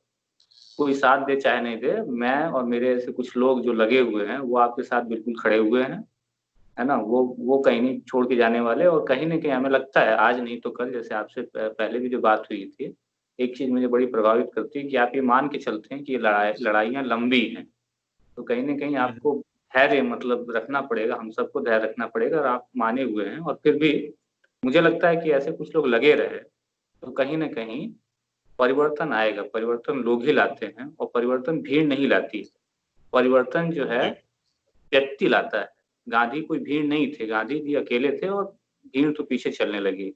[SPEAKER 1] कोई साथ दे चाहे नहीं दे, मैं और मेरे ऐसे कुछ लोग जो लगे हुए हैं, वो आपके साथ बिल्कुल खड़े हुए हैं, है ना? वो कहीं नहीं छोड़ के जाने वाले, और कहीं न कहीं हमें लगता है आज नहीं तो कल, जैसे आपसे पहले भी जो बात हुई थी, एक चीज़ मुझे बड़ी प्रभावित करती है कि आप ये मान के चलते हैं कि ये लड़ाइयाँ लंबी हैं। तो कहीं न कहीं आपको धैर्य मतलब रखना पड़ेगा, हम सबको धैर्य रखना पड़ेगा, और आप माने हुए हैं, और फिर भी मुझे लगता है कि ऐसे कुछ लोग लगे रहे, तो कहीं न कहीं परिवर्तन आएगा। परिवर्तन लोग ही लाते हैं, और परिवर्तन भीड़ नहीं लाती। परिवर्तन जो है व्यक्ति लाता है। गांधी कोई भीड़ नहीं थे, गांधी जी अकेले थे, और भीड़ तो पीछे चलने लगी।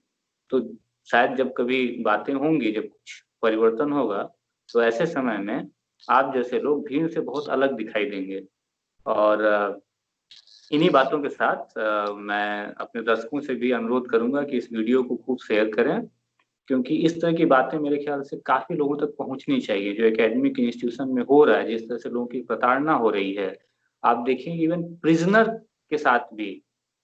[SPEAKER 1] तो शायद जब कभी बातें होंगी, जब कुछ परिवर्तन होगा, तो ऐसे समय में आप जैसे लोग भीड़ से बहुत अलग दिखाई देंगे। और इन्हीं बातों के साथ मैं अपने दर्शकों से भी अनुरोध करूँगा कि इस वीडियो को खूब शेयर करें, क्योंकि इस तरह की बातें मेरे ख्याल से काफ़ी लोगों तक पहुँचनी चाहिए, जो एकेडमिक इंस्टीट्यूशन में हो रहा है, जिस तरह से लोगों की प्रताड़ना हो रही है। आप देखिए इवन प्रिज़नर के साथ भी,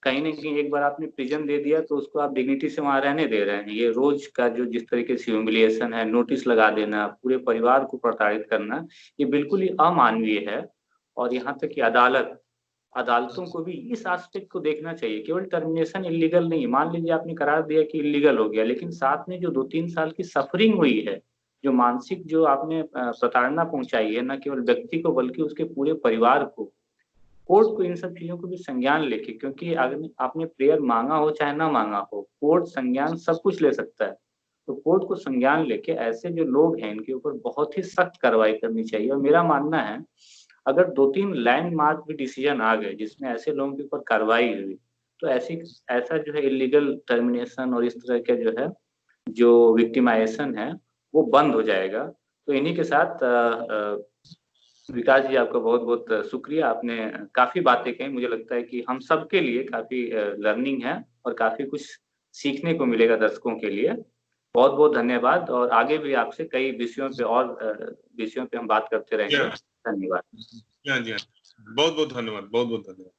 [SPEAKER 1] कहीं न कहीं एक बार आपने प्रिज़न दे दिया तो उसको आप डिग्निटी से वहाँ रहने दे रहे हैं। ये रोज़ का जो जिस तरीके से ह्यूमिलिएशन है, नोटिस लगा देना, पूरे परिवार को प्रताड़ित करना, ये बिल्कुल ही अमानवीय है। और यहाँ तक कि अदालतों को भी इस एस्पेक्ट को देखना चाहिए, केवल टर्मिनेशन इल्लीगल नहीं, मान लीजिए आपने करार दिया कि इल्लीगल हो गया, लेकिन साथ में जो 2-3 साल की सफ़रिंग हुई है, जो मानसिक जो आपने प्रताड़ना पहुँचाई है, ना केवल व्यक्ति को बल्कि उसके पूरे परिवार को, कोर्ट को इन सब चीज़ों को भी संज्ञान लेके, क्योंकि अगर आपने प्रेयर माँगा हो चाहे ना माँगा हो, कोर्ट संज्ञान सब कुछ ले सकता है। तो कोर्ट को संज्ञान लेके ऐसे जो लोग हैं, इनके ऊपर बहुत ही सख्त कार्रवाई करनी चाहिए, और मेरा मानना है अगर 2-3 लैंडमार्क भी डिसीजन आ गए जिसमें ऐसे लोगों के ऊपर कार्रवाई हुई, तो ऐसा जो है इल्लीगल टर्मिनेशन और इस तरह के जो है, जो विक्टिमाइज़ेशन है, वो बंद हो जाएगा। तो इन्हीं के साथ विकास जी, आपका बहुत-बहुत शुक्रिया। आपने काफ़ी बातें कही, मुझे लगता है कि हम सबके लिए काफ़ी लर्निंग है, और काफ़ी कुछ सीखने को मिलेगा दर्शकों के लिए। बहुत-बहुत धन्यवाद, और आगे भी आपसे कई विषयों पे और विषयों पे हम बात करते रहेंगे।
[SPEAKER 2] Yeah.
[SPEAKER 1] धन्यवाद।
[SPEAKER 2] हाँ जी, हाँ। बहुत बहुत धन्यवाद, बहुत बहुत धन्यवाद।